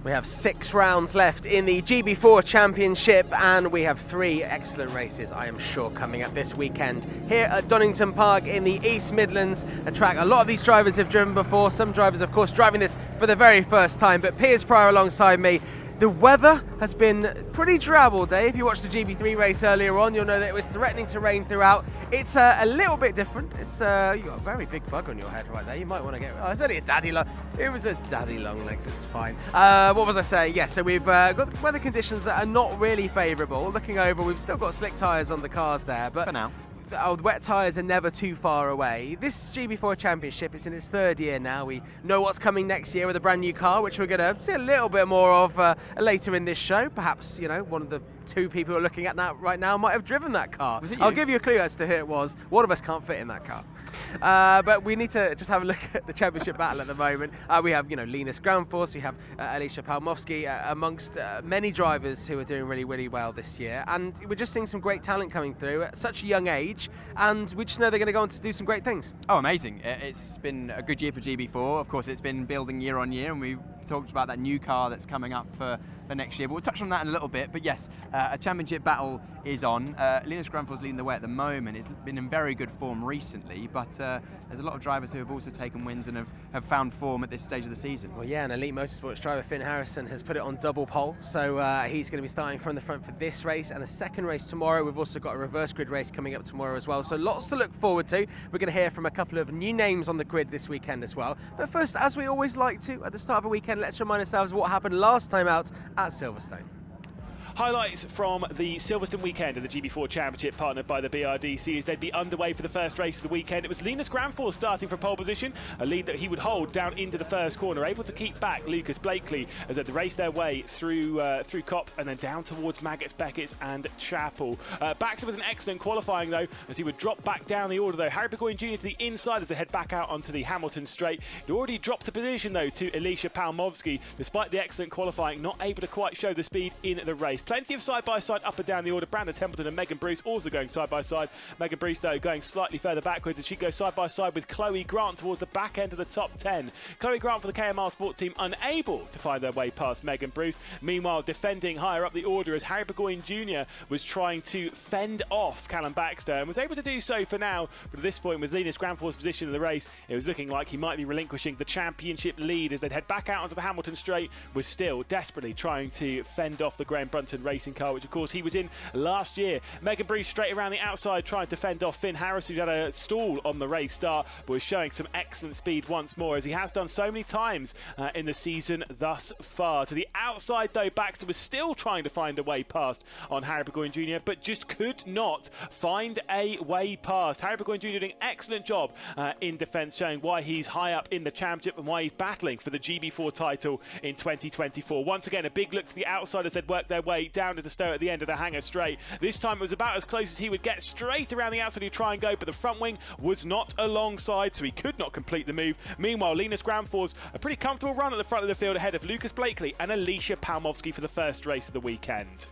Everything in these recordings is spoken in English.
We have 6 rounds left in the GB4 Championship, and we have 3 excellent races, I am sure, coming up this weekend here at Donington Park in the East Midlands, a track a lot of these drivers have driven before. Some drivers, of course, driving this for the very first time, but Piers Pryor alongside me. The weather has been pretty drab all day. If you watched the GB3 race earlier on, you'll know that it was threatening to rain throughout. It's a little bit different. It's you got a very big bug on your head right there. You might want to get. Oh, it's only a daddy long. It was a daddy long legs. It's fine. What was I saying? Yes. So we've got weather conditions that are not really favourable. Looking over, we've still got slick tyres on the cars there, but for now. The wet tyres are never too far away. This GB4 Championship is in its 3rd year now. We know what's coming next year with a brand new car, which we're going to see a little bit more of later in this show. Perhaps, you know, one of the 2 people who are looking at that right now might have driven that car. Was it you? I'll give you a clue as to who it was. One of us can't fit in that car. But we need to just have a look at the championship battle at the moment. We have, you know, Linus Groundforce, we have Alicia Palmowski, amongst many drivers who are doing really, really well this year. And we're just seeing some great talent coming through at such a young age, and we just know they're going to go on to do some great things. Oh, amazing. It's been a good year for GB4. Of course, it's been building year on year, and we talked about that new car that's coming up for next year, but we'll touch on that in a little bit. But yes, a championship battle is on. Linus Groundforce leading the way at the moment. It's been in very good form recently, but there's a lot of drivers who have also taken wins and have found form at this stage of the season. Well, yeah, and Elite Motorsports driver Finn Harrison has put it on double pole, so he's going to be starting from the front for this race and the second race tomorrow. We've also got a reverse grid race coming up tomorrow as well, so lots to look forward to. We're going to hear from a couple of new names on the grid this weekend as well. But first, as we always like to at the start of a weekend, let's remind ourselves what happened last time out at Silverstone. Highlights from the Silverstone weekend of the GB4 Championship, partnered by the BRDC, as they'd be underway for the first race of the weekend. It was Linus Groundforce starting from pole position, a lead that he would hold down into the first corner, able to keep back Lucas Blakely as they race their way through Copse and then down towards Maggots, Beckett and Chapel. Baxter with an excellent qualifying though, as he would drop back down the order though. Harry Burgoyne Jr. to the inside as they head back out onto the Hamilton straight. He'd already dropped a position though to Alicia Palmowski, despite the excellent qualifying, not able to quite show the speed in the race. Plenty of side-by-side up and down the order. Brandon Templeton and Megan Bruce also going side-by-side. Megan Bruce, though, going slightly further backwards as she goes side-by-side with Chloe Grant towards the back end of the top 10. Chloe Grant for the KMR Sport team unable to find their way past Megan Bruce. Meanwhile, defending higher up the order as Harry Burgoyne Jr. was trying to fend off Callum Baxter and was able to do so for now. But at this point, with Linus Groundforce's position in the race, it was looking like he might be relinquishing the championship lead as they'd head back out onto the Hamilton straight, was still desperately trying to fend off the Graham Brunton Racing car, which of course he was in last year. Megan Bruce straight around the outside trying to fend off Finn Harris, who's had a stall on the race start, but was showing some excellent speed once more, as he has done so many times in the season thus far. To the outside though, Baxter was still trying to find a way past on Harry Burgoyne Jr., but just could not find a way past. Harry Burgoyne Jr. doing an excellent job in defence, showing why he's high up in the championship and why he's battling for the GB4 title in 2024. Once again, a big look to the outside as they'd work their way down to the Stowe at the end of the hanger straight. This time it was about as close as he would get, straight around the outside he'd try and go, but the front wing was not alongside, so he could not complete the move. Meanwhile, Linus Groundforce, a pretty comfortable run at the front of the field ahead of Lucas Blakely and Alicia Palmowski for the first race of the weekend.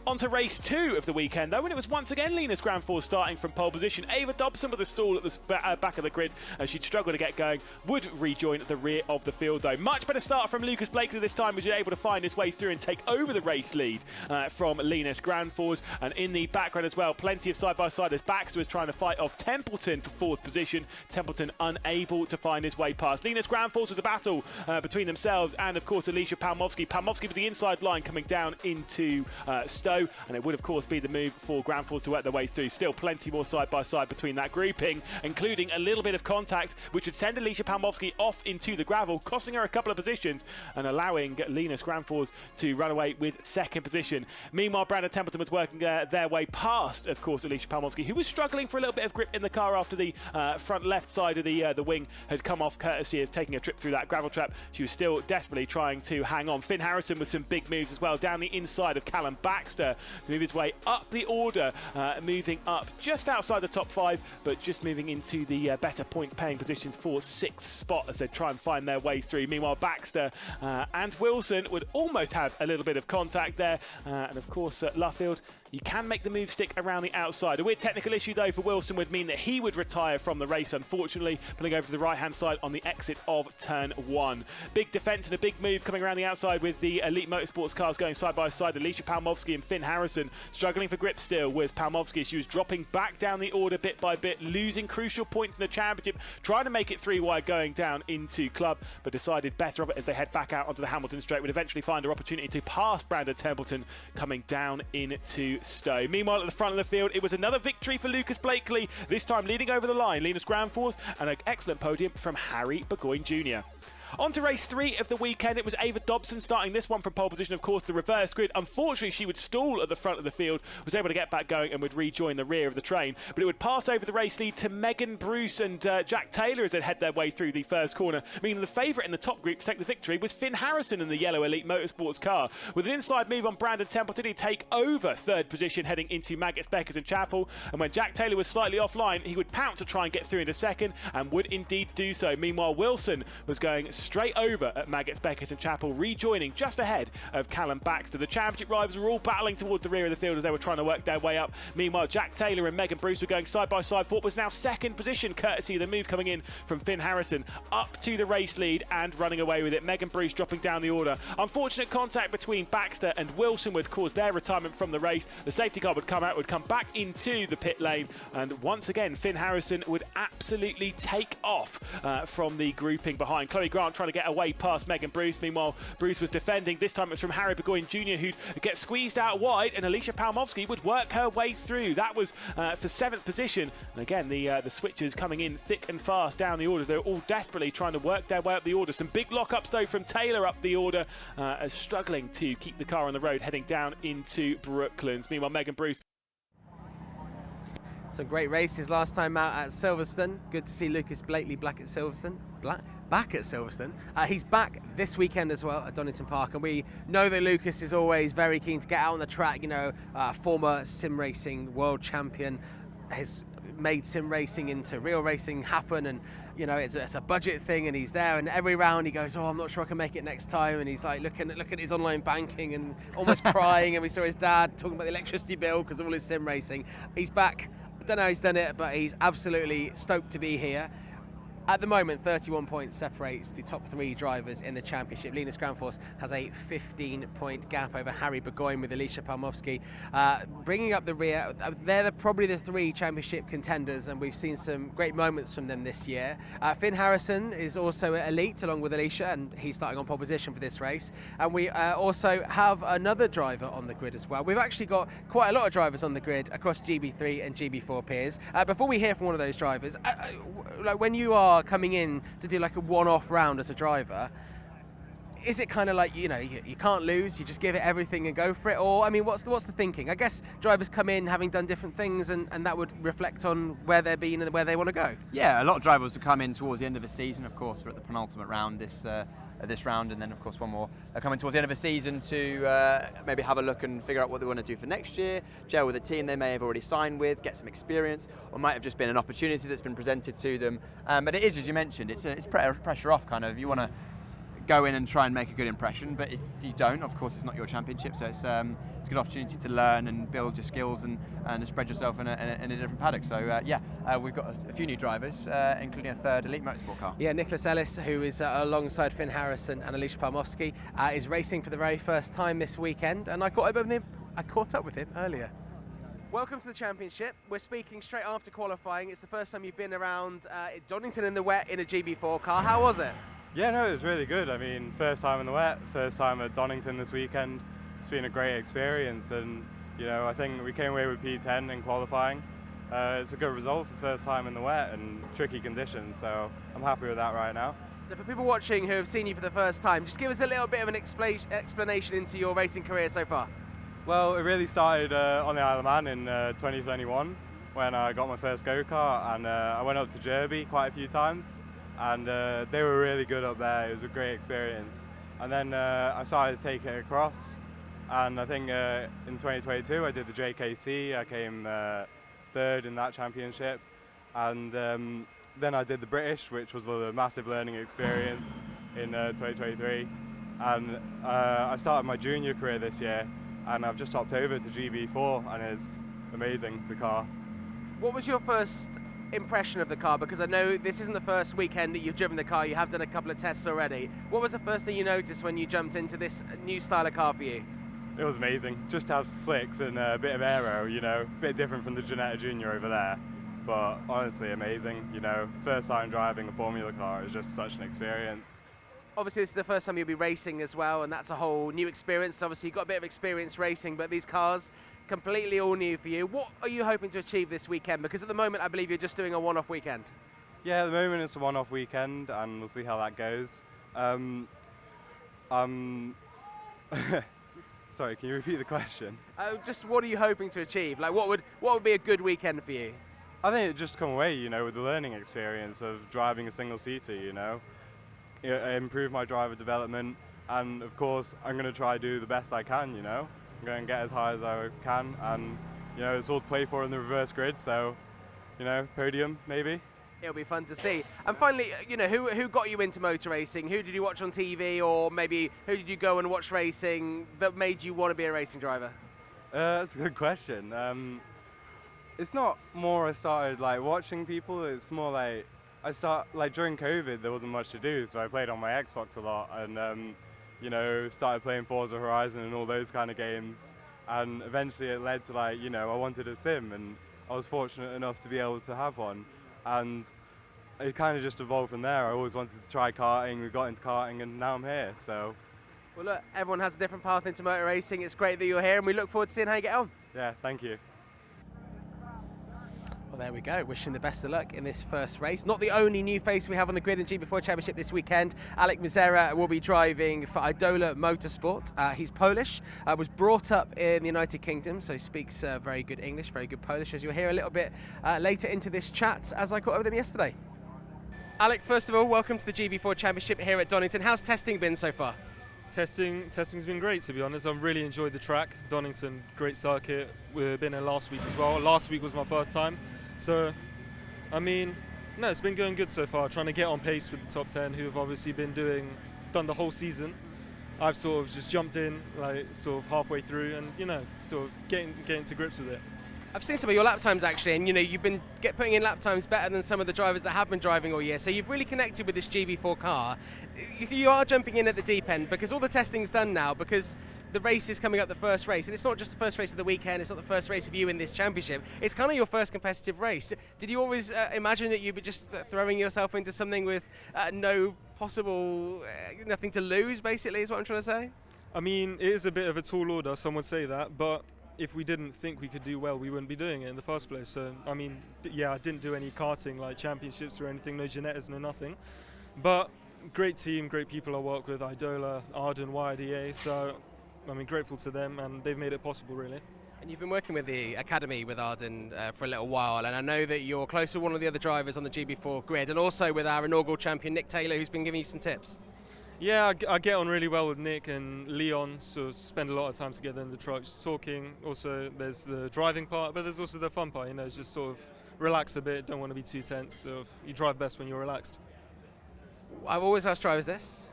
On to race 2 of the weekend though, and it was once again Linus Groundforce starting from pole position. Ava Dobson with a stall at the back of the grid as she'd struggle to get going, would rejoin at the rear of the field though. Much better start from Lucas Blakely this time, was able to find his way through and take over the race lead from Linus Groundforce. And in the background as well, plenty of side-by-side as Baxter was trying to fight off Templeton for 4th position. Templeton unable to find his way past. Linus Groundforce with a battle between themselves and of course Alicia Palmowski. Palmowski with the inside line coming down into Stowe, and it would of course be the move for Groundforce to work their way through. Still plenty more side-by-side between that grouping, including a little bit of contact which would send Alicia Palmowski off into the gravel, costing her a couple of positions and allowing Linus Groundforce to run away with 2nd position. Meanwhile, Brandon Templeton was working their way past, of course, Alicia Palmowski, who was struggling for a little bit of grip in the car after the front left side of the wing had come off, courtesy of taking a trip through that gravel trap. She was still desperately trying to hang on. Finn Harrison with some big moves as well down the inside of Callum Baxter to move his way up the order, moving up just outside the top 5, but just moving into the better points paying positions for 6th spot as they try and find their way through. Meanwhile, Baxter and Wilson would almost have a little bit of contact there, and of course Luffield you can make the move stick around the outside. A weird technical issue though for Wilson would mean that he would retire from the race, unfortunately, pulling over to the right-hand side on the exit of turn 1. Big defence and a big move coming around the outside with the Elite Motorsports cars going side by side. Alicia Palmowski and Finn Harrison struggling for grip still was Palmowski. She was dropping back down the order bit by bit, losing crucial points in the championship, trying to make it 3 wide going down into club, but decided better of it as they head back out onto the Hamilton straight. Would eventually find her opportunity to pass Brandon Templeton coming down into Stowe. Meanwhile, at the front of the field, it was another victory for Lucas Blakely, this time leading over the line. Linus Granfors and an excellent podium from Harry Burgoyne Jr. On to race 3 of the weekend. It was Ava Dobson starting this one from pole position. Of course, the reverse grid. Unfortunately, she would stall at the front of the field, was able to get back going and would rejoin the rear of the train. But it would pass over the race lead to Megan Bruce and Jack Taylor as they head their way through the first corner, meaning the favourite in the top group to take the victory was Finn Harrison in the yellow Elite Motorsports car. With an inside move on Brandon Templeton, he'd take over 3rd position heading into Maggots, Beckers and Chapel. And when Jack Taylor was slightly offline, he would pounce to try and get through into 2nd and would indeed do so. Meanwhile, Wilson was going straight over at Maggots, Beckers and Chapel, rejoining just ahead of Callum Baxter. The championship rivals were all battling towards the rear of the field as they were trying to work their way up. Meanwhile, Jack Taylor and Megan Bruce were going side by side for what was now 2nd position, courtesy of the move coming in from Finn Harrison up to the race lead and running away with it. Megan Bruce dropping down the order. Unfortunate contact between Baxter and Wilson would cause their retirement from the race. The safety car would come out, would come back into the pit lane, and once again Finn Harrison would absolutely take off from the grouping behind. Chloe Grant trying to get away past Megan Bruce. Meanwhile, Bruce was defending. This time it was from Harry Burgoyne Jr. who'd get squeezed out wide, and Alicia Palmowski would work her way through. That was for 7th position. And again, the switchers coming in thick and fast down the orders. They were all desperately trying to work their way up the order. Some big lockups though from Taylor up the order, as struggling to keep the car on the road heading down into Brooklands. Meanwhile, Megan Bruce. Some great races last time out at Silverstone. Good to see Lucas Blakely back at Silverstone. Back at Silverstone. He's back this weekend as well at Donington Park, and we know that Lucas is always very keen to get out on the track. You know, former sim racing world champion, has made sim racing into real racing happen, and you know it's a budget thing, and he's there, and every round he goes, oh, I'm not sure I can make it next time, and he's like looking at his online banking and almost crying. And we saw his dad talking about the electricity bill because of all his sim racing. He's back. I don't know how he's done it, but he's absolutely stoked to be here. At the moment, 31 points separates the top 3 drivers in the championship. Linus Granfors has a 15-point gap over Harry Burgoyne with Alicia Palmowski. Bringing up the rear, they're probably the 3 championship contenders, and we've seen some great moments from them this year. Finn Harrison is also elite along with Alicia, and he's starting on pole position for this race. And we also have another driver on the grid as well. We've actually got quite a lot of drivers on the grid across GB3 and GB4 Piers. Before we hear from one of those drivers, like when you are coming in to do like a one-off round as a driver, is it kind of like, you know, you can't lose, you just give it everything and go for it? Or, I mean, what's the thinking? I guess drivers come in having done different things, and that would reflect on where they're being and where they want to go. Yeah, a lot of drivers will come in towards the end of the season. Of course, we're at the penultimate round this round, and then of course one more coming towards the end of the season to maybe have a look and figure out what they want to do for next year, gel with a team they may have already signed with, get some experience, or might have just been an opportunity that's been presented to them. But it is, as you mentioned, it's pressure off kind of. You want to go in and try and make a good impression, but if you don't, of course it's not your championship, so it's a good opportunity to learn and build your skills and spread yourself in a different paddock. So we've got a few new drivers, including a 3rd Elite Motorsport car. Yeah, Nicholas Ellis, who is alongside Finn Harrison and Alicia Palmowski, is racing for the very first time this weekend, and I caught up with him earlier. Welcome to the championship. We're speaking straight after qualifying. It's the first time you've been around Donington in the wet in a GB4 car. How was it? Yeah, no, it was really good. I mean, first time in the wet, first time at Donington this weekend. It's been a great experience, and you know, I think we came away with P10 in qualifying. It's a good result for first time in the wet and tricky conditions, so I'm happy with that right now. So for people watching who have seen you for the first time, just give us a little bit of an explanation into your racing career so far. Well, it really started on the Isle of Man in 2021 when I got my first go-kart, and I went up to Derby quite a few times. And they were really good up there. It was a great experience. And then I started to take it across, and I think in 2022 I did the JKC. I came 3rd in that championship, and then I did the British, which was a massive learning experience in 2023. And I started my junior career this year and I've just hopped over to GB4, and it's amazing, the car. What was your first impression of the car? Because I know this isn't the first weekend that you've driven the car, you have done a couple of tests already. What was the first thing you noticed when you jumped into this new style of car for you? It was amazing, just to have slicks and a bit of aero, you know, a bit different from the Ginetta Junior over there. But honestly amazing, you know, first time driving a Formula car is just such an experience. Obviously this is the first time you'll be racing as well, and that's a whole new experience. Obviously you've got a bit of experience racing, but these cars, completely all new for you. What are you hoping to achieve this weekend? Because at the moment I believe you're just doing a one-off weekend. Yeah, at the moment it's a one-off weekend, and we'll see how that goes. Sorry, can you repeat the question? Just what are you hoping to achieve? Like what would be a good weekend for you? I think it just come away, you know, with the learning experience of driving a single-seater, you know. Improve my driver development, and of course I'm going to try to do the best I can, you know. I'm going to get as high as I can, and you know, it's all to play for in the reverse grid, so you know, podium maybe. It'll be fun to see. And finally, you know, who got you into motor racing? Who did you watch on TV, or maybe who did you go and watch racing that made you want to be a racing driver? That's a good question. It's not more I started like watching people, it's more like during COVID there wasn't much to do, so I played on my Xbox a lot, and you know, started playing Forza Horizon and all those kind of games, and eventually it led to, like, you know, I wanted a sim, and I was fortunate enough to be able to have one, and it kind of just evolved from there. I always wanted to try karting, we got into karting, and now I'm here, so. Well look, everyone has a different path into motor racing. It's great that you're here, and we look forward to seeing how you get on. Yeah, thank you. Well, there we go. Wishing the best of luck in this first race. Not the only new face we have on the grid in GB4 Championship this weekend. Alek Mizera will be driving for Idola Motorsport. He's Polish, was brought up in the United Kingdom, so speaks very good English, very good Polish, as you'll hear a little bit later into this chat, as I caught up with him yesterday. Alek, first of all, welcome to the GB4 Championship here at Donington. How's testing been so far? Testing's been great, to be honest. I've really enjoyed the track. Donington, great circuit. We've been there last week as well. Last week was my first time. So, I mean, no, it's been going good so far. Trying to get on pace with the top 10, who have obviously done the whole season. I've sort of just jumped in, like, sort of halfway through, and you know, sort of getting to grips with it. I've seen some of your lap times actually, and you know, you've been putting in lap times better than some of the drivers that have been driving all year. So you've really connected with this GB4 car. You are jumping in at the deep end because all the testing's done now, because the race is coming up, the first race, and it's not just the first race of the weekend, it's not the first race of you in this championship, it's kind of your first competitive race. Did you always imagine that you'd be just throwing yourself into something with nothing to lose, basically, is what I'm trying to say? I mean, it is a bit of a tall order, some would say that, but if we didn't think we could do well, we wouldn't be doing it in the first place. So, I mean, yeah, I didn't do any karting, like championships or anything, no Ginettas, no nothing. But great team, great people I work with, Idola, Arden, YDA, so I mean, grateful to them, and they've made it possible, really. And you've been working with the academy with Arden for a little while, and I know that you're close to one of the other drivers on the GB4 grid, and also with our inaugural champion Nick Taylor, who's been giving you some tips. Yeah, I get on really well with Nick and Leon, so spend a lot of time together in the trucks talking. Also, there's the driving part, but there's also the fun part, you know, just sort of relax a bit, don't want to be too tense, so you drive best when you're relaxed. I've always asked drivers this.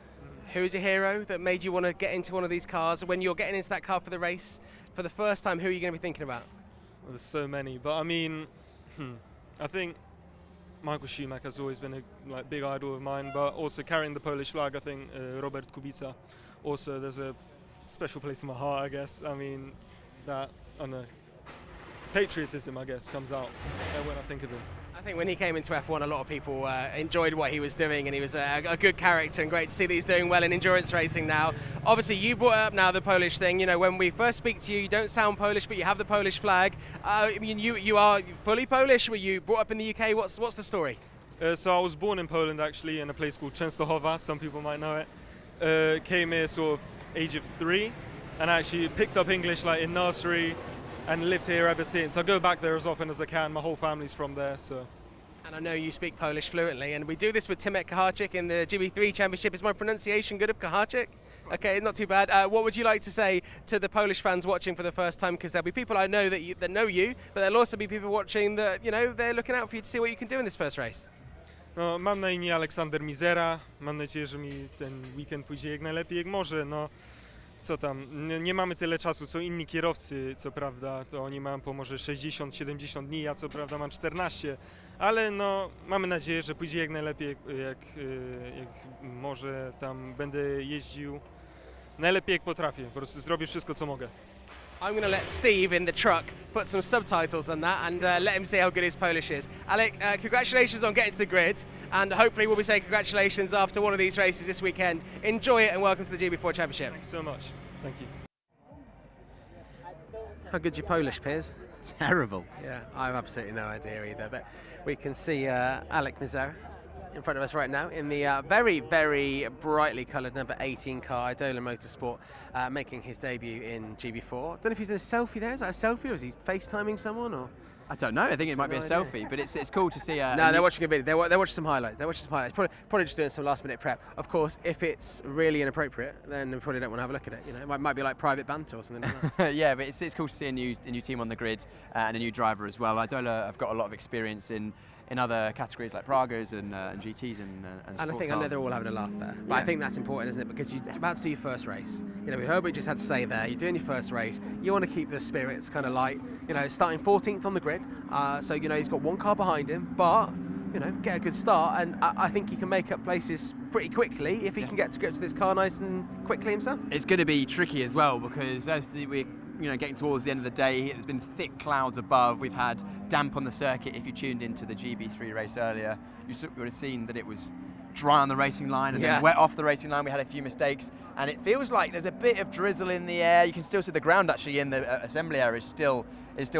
Who is a hero that made you want to get into one of these cars? When you're getting into that car for the race, for the first time, who are you going to be thinking about? Well, there's so many, but I mean, I think Michael Schumacher's always been a big idol of mine, but also carrying the Polish flag, I think Robert Kubica. Also, there's a special place in my heart, I guess. I mean, that, I don't know, patriotism, I guess, comes out when I think of him. I think when he came into F1, a lot of people enjoyed what he was doing, and he was a good character, and great to see that he's doing well in endurance racing now. Obviously, you brought up now the Polish thing. You know, when we first speak to you, you don't sound Polish, but you have the Polish flag. I mean, you are fully Polish. Were you brought up in the UK? What's the story? So I was born in Poland, actually, in a place called Częstochowa. Some people might know it. Came here sort of age of 3, and actually picked up English like in nursery, and lived here ever since. I go back there as often as I can. My whole family's from there, so. And I know you speak Polish fluently, and we do this with Timek Kaharczyk in the GB3 Championship. Is my pronunciation good of Kaharczyk? Okay, not too bad. What would you like to say to the Polish fans watching for the first time? Because there'll be people I know that know you, but there'll also be people watching that, you know, they're looking out for you to see what you can do in this first race. No, mam na imię Aleksander Mizera. Mam nadzieję, że mi ten weekend pójdzie jak najlepiej jak może. No, co tam, nie mamy tyle czasu, co inni kierowcy, co prawda, to oni mają po może 60-70 dni, ja co prawda mam 14, ale no mamy nadzieję, że pójdzie jak najlepiej, jak może tam będę jeździł najlepiej jak potrafię, po prostu zrobię wszystko co mogę. I'm going to let Steve in the truck put some subtitles on that and let him see how good his Polish is. Alec, congratulations on getting to the grid, and hopefully we'll be saying congratulations after one of these races this weekend. Enjoy it and welcome to the GB4 Championship. Thanks so much. Thank you. How good's your Polish, Piers? Terrible. Yeah, I have absolutely no idea either, but we can see Alec Mizera in front of us right now in the very, very brightly coloured number 18 car, Idola Motorsport, making his debut in GB4. I don't know if he's in a selfie there. Is that a selfie or is he FaceTiming someone? Or I don't know. I think it might be a selfie, but it's cool to see. No, they're watching a video. They're watching some highlights. Probably just doing some last-minute prep. Of course, if it's really inappropriate, then we probably don't want to have a look at it. You know, it might be like private banter or something like that. Yeah, but it's cool to see a new team on the grid and a new driver as well. Idola have got a lot of experience in other categories like Pragas and GTs and sports I think cars. I know they're all having a laugh there. But Yeah. I think that's important, isn't it? Because you're about to do your first race. You know, we heard what you just had to say there. You're doing your first race. You want to keep the spirits kind of light. You know, starting 14th on the grid. So, you know, he's got one car behind him, but, you know, get a good start. And I think he can make up places pretty quickly if he can get to grips with this car nice and quickly himself. It's going to be tricky as well because as we're getting towards the end of the day, there's been thick clouds above. We've had damp on the circuit. If you tuned into the GB3 race earlier, you would have seen that it was dry on the racing line and then wet off the racing line. We had a few mistakes, and it feels like there's a bit of drizzle in the air. You can still see the ground actually in the assembly area is still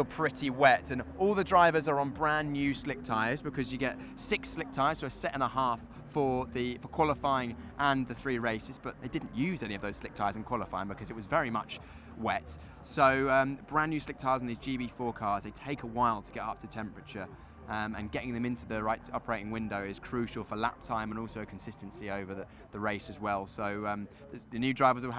pretty wet, and all the drivers are on brand new slick tyres because you get 6 slick tyres, so a set and a half for qualifying and the 3 races, but they didn't use any of those slick tyres in qualifying because it was very much wet. So brand new slick tyres on these GB4 cars, they take a while to get up to temperature, and getting them into the right operating window is crucial for lap time and also consistency over the race as well. So the new drivers will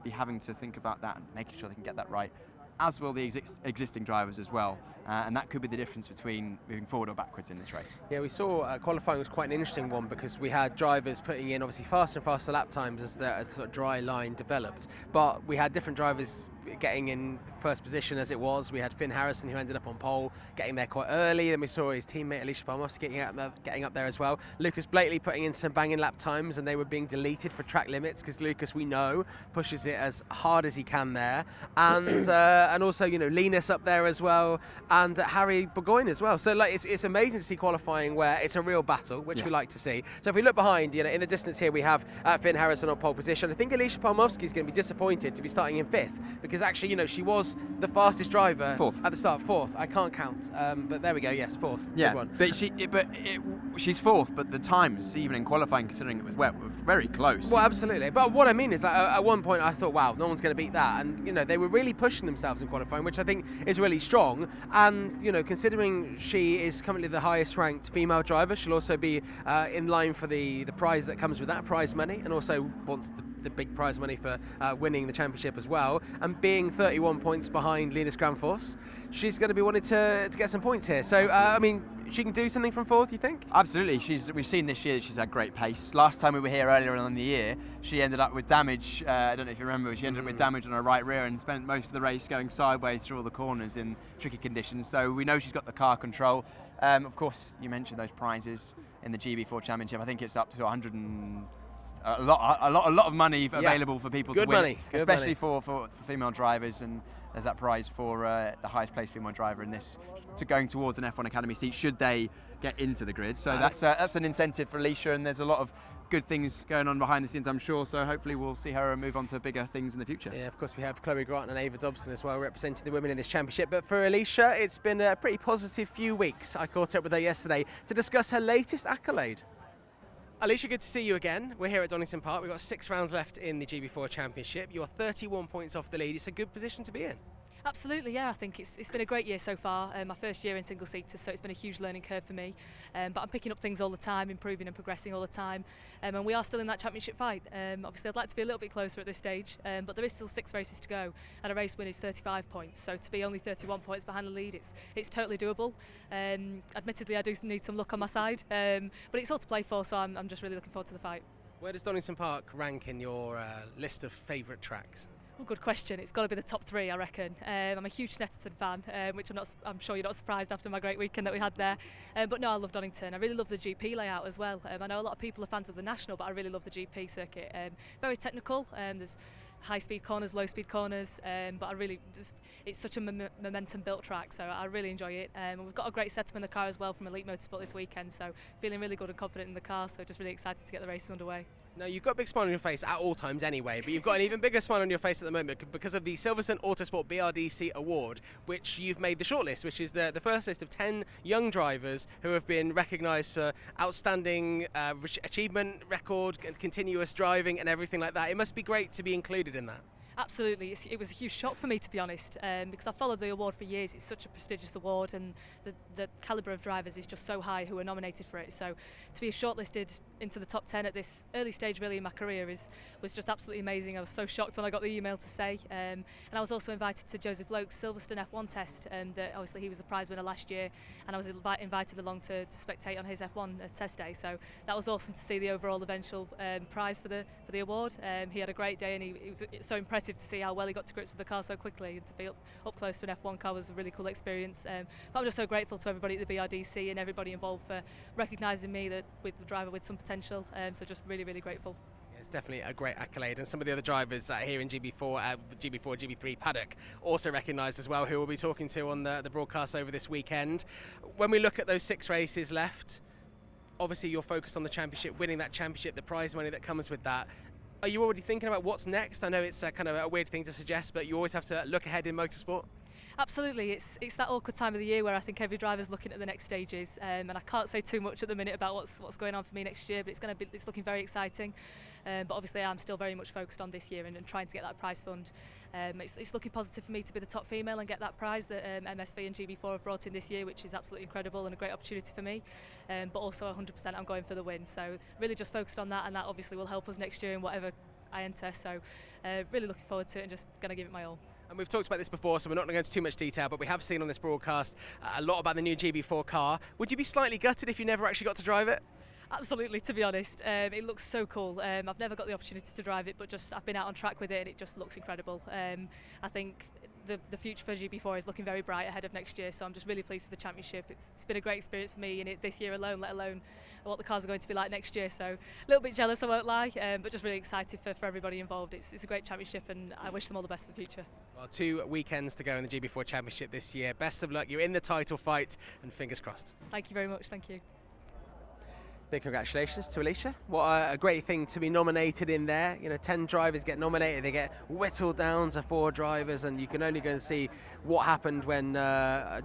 be having to think about that and making sure they can get that right, as will the existing drivers as well. And that could be the difference between moving forward or backwards in this race. Yeah, we saw qualifying was quite an interesting one because we had drivers putting in obviously faster and faster lap times as the sort of dry line developed. But we had different drivers getting in first position as it was. We had Finn Harrison, who ended up on pole, getting there quite early. Then we saw his teammate Alicia Palmowski getting up there as well. Lucas Blakely putting in some banging lap times, and they were being deleted for track limits because Lucas, we know, pushes it as hard as he can there. And also, you know, Linus up there as well, and Harry Burgoyne as well. So like it's amazing to see qualifying where it's a real battle, which we like to see. So if we look behind, you know, in the distance here we have Finn Harrison on pole position. I think Alicia Palmowski is going to be disappointed to be starting in 5th because actually, you know, she was the fastest driver 4th at the start. 4th, I can't count, but there we go. Yes, 4th. Yeah, good one. but she's 4th, but the times, even in qualifying, considering it was wet, were very close. Well, absolutely. But what I mean is that at one point I thought, wow, no one's going to beat that, and you know they were really pushing themselves in qualifying, which I think is really strong. And you know, considering she is currently the highest-ranked female driver, she'll also be in line for the prize that comes with that, prize money, and also wants the big prize money for winning the championship as well. And being 31 points behind Linus Granfors, she's going to be wanting to get some points here. So I mean, she can do something from 4th, you think? Absolutely. We've seen this year that she's had great pace. Last time we were here earlier on in the year, she ended up with damage. I don't know if you remember, she ended up with damage on her right rear and spent most of the race going sideways through all the corners in tricky conditions. So we know she's got the car control. Of course, you mentioned those prizes in the GB4 Championship. I think it's up to 100 and a lot of money available for people to win, money. Good especially money. for female drivers. And there's that prize for the highest placed female driver in this, to going towards an F1 Academy seat should they get into the grid. So that's an incentive for Alicia, and there's a lot of good things going on behind the scenes, I'm sure. So hopefully we'll see her move on to bigger things in the future. Yeah, of course we have Chloe Grant and Ava Dobson as well representing the women in this championship. But for Alicia, it's been a pretty positive few weeks. I caught up with her yesterday to discuss her latest accolade. Alicia, good to see you again. We're here at Donington Park. We've got 6 rounds left in the GB4 Championship. You're 31 points off the lead. It's a good position to be in. Absolutely, yeah. I think it's been a great year so far. My first year in single-seaters, so it's been a huge learning curve for me. But I'm picking up things all the time, improving and progressing all the time. And we are still in that championship fight. Obviously, I'd like to be a little bit closer at this stage, but there is still 6 races to go, and a race win is 35 points. So to be only 31 points behind the lead, it's totally doable. Admittedly, I do need some luck on my side, but it's all to play for, so I'm just really looking forward to the fight. Where does Donington Park rank in your list of favourite tracks? Oh, good question. It's got to be the top 3, I reckon. I'm a huge Snetterton fan, which I'm sure you're not surprised after my great weekend that we had there. But no, I love Donington. I really love the GP layout as well. I know a lot of people are fans of the National, but I really love the GP circuit. Very technical. There's high-speed corners, low-speed corners, but I really it's such a momentum-built track, so I really enjoy it. And we've got a great setup in the car as well from Elite Motorsport this weekend, so feeling really good and confident in the car. So just really excited to get the races underway. Now, you've got a big smile on your face at all times anyway, but you've got an even bigger smile on your face at the moment because of the Silverstone Autosport BRDC Award, which you've made the shortlist, which is the first list of 10 young drivers who have been recognised for outstanding achievement, record, and continuous driving and everything like that. It must be great to be included in that. Absolutely, it was a huge shock for me, to be honest, because I've followed the award for years. It's such a prestigious award, and the calibre of drivers is just so high who are nominated for it. So to be shortlisted into the top 10 at this early stage really in my career was just absolutely amazing. I was so shocked when I got the email to say, and I was also invited to Joseph Loke's Silverstone F1 test, and obviously he was the prize winner last year, and I was invited along to spectate on his F1 test day. So that was awesome to see the overall eventual prize for the award. He had a great day, and he was so impressive to see how well he got to grips with the car so quickly, and to be up close to an F1 car was a really cool experience. But I'm just so grateful to everybody at the BRDC and everybody involved for recognising me with the driver with some potential. So just really, really grateful. It's definitely a great accolade, and some of the other drivers here in GB4, GB3 paddock also recognised as well, who we'll be talking to on the broadcast over this weekend. When we look at those 6 races left, obviously you're focused on the championship, winning that championship, the prize money that comes with that. Are you already thinking about what's next? I know it's kind of a weird thing to suggest, but you always have to look ahead in motorsport. Absolutely, it's that awkward time of the year where I think every driver's looking at the next stages, and I can't say too much at the minute about what's going on for me next year, but it's looking very exciting. But obviously I'm still very much focused on this year and trying to get that prize fund. It's looking positive for me to be the top female and get that prize that MSV and GB4 have brought in this year, which is absolutely incredible and a great opportunity for me. But also 100% I'm going for the win, so really just focused on that, and that obviously will help us next year in whatever I enter. So really looking forward to it and just going to give it my all. And we've talked about this before, so we're not going to go into too much detail, but we have seen on this broadcast a lot about the new GB4 car. Would you be slightly gutted if you never actually got to drive it? Absolutely, to be honest. It looks so cool. I've never got the opportunity to drive it, but I've been out on track with it and it just looks incredible. I think the future for GB4 is looking very bright ahead of next year, so I'm just really pleased with the championship. It's been a great experience for me in it this year alone, let alone what the cars are going to be like next year. So a little bit jealous, I won't lie, but just really excited for everybody involved. It's a great championship, and I wish them all the best for the future. Well, 2 weekends to go in the GB4 Championship this year. Best of luck. You're in the title fight, and fingers crossed. Thank you very much. Thank you. Big congratulations to Alicia. What a great thing to be nominated in there. You know, 10 drivers get nominated, they get whittled down to 4 drivers, and you can only go and see what happened when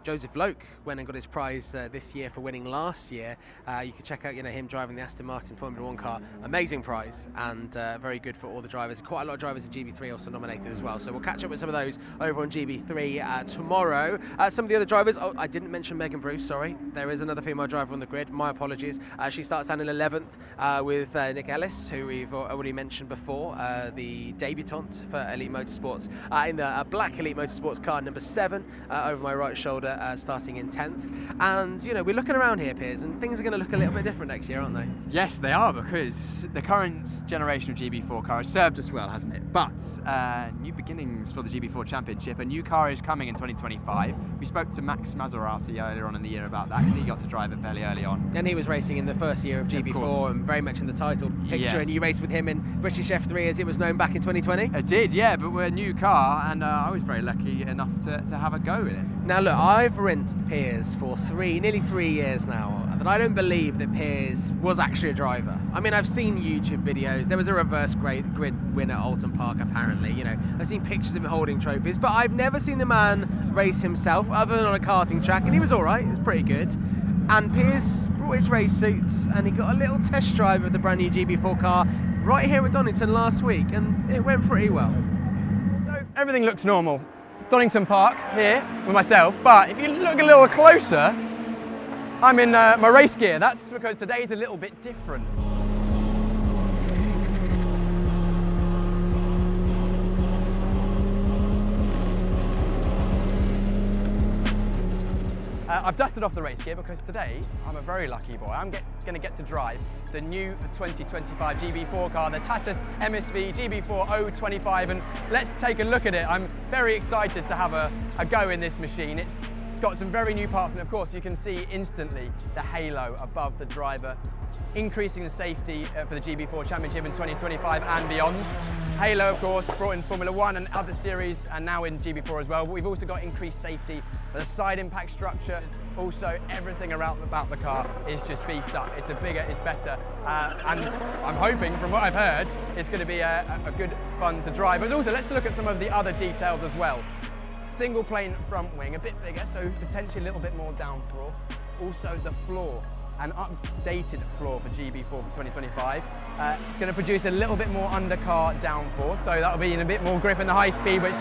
Joseph Loke went and got his prize this year for winning last year. You can check out, him driving the Aston Martin Formula 1 car. Amazing prize, and very good for all the drivers. Quite a lot of drivers in GB3 also nominated as well. So we'll catch up with some of those over on GB3 tomorrow. Some of the other drivers, I didn't mention Megan Bruce, sorry. There is another female driver on the grid, my apologies. She starts down in 11th with Nick Ellis, who we've already mentioned before, the debutante for Elite Motorsports in the black Elite Motorsports car number 7 over my right shoulder, starting in 10th. And we're looking around here, Piers, and things are going to look a little bit different next year, aren't they? Yes, they are, because the current generation of GB4 car has served us well, hasn't it? But new beginnings for the GB4 Championship. A new car is coming in 2025. We spoke to Max Maserati earlier on in the year about that, because he got to drive it fairly early on. And he was racing in the first year of GB4 and very much in the title picture. Yes. And you raced with him in British F3 as it was known back in 2020. I did, yeah, but we're a new car, and I was very lucky enough to have a go with it. Now look, I've rinsed Piers for nearly 3 years now, and I don't believe that Piers was actually a driver. I mean, I've seen YouTube videos. There was a reverse grid win at Alton Park, apparently. I've seen pictures of him holding trophies, but I've never seen the man race himself other than on a karting track, and he was all right. It was pretty good. And Piers brought his race suits, and he got a little test drive of the brand new GB4 car right here at Donington last week, and it went pretty well. So everything looks normal. Donington Park here with myself, but if you look a little closer, I'm in my race gear. That's because today's a little bit different. I've dusted off the race gear because today I'm a very lucky boy. I'm going to get to drive the new 2025 GB4 car, the Tatus MSV GB4 025, and let's take a look at it. I'm very excited to have a go in this machine. It's got some very new parts, and of course you can see instantly the halo above the driver, increasing the safety for the GB4 Championship in 2025 and beyond. Halo, of course, brought in Formula 1 and other series, and now in GB4 as well. But we've also got increased safety for the side impact structure. Also, everything about the car is just beefed up. It's bigger, it's better, and I'm hoping, from what I've heard, it's going to be a good fun to drive. But also, let's look at some of the other details as well. Single plane front wing, a bit bigger, so potentially a little bit more downforce. Also, the floor. An updated floor for GB4 for 2025. It's going to produce a little bit more undercar downforce, so that'll be in a bit more grip in the high speed, which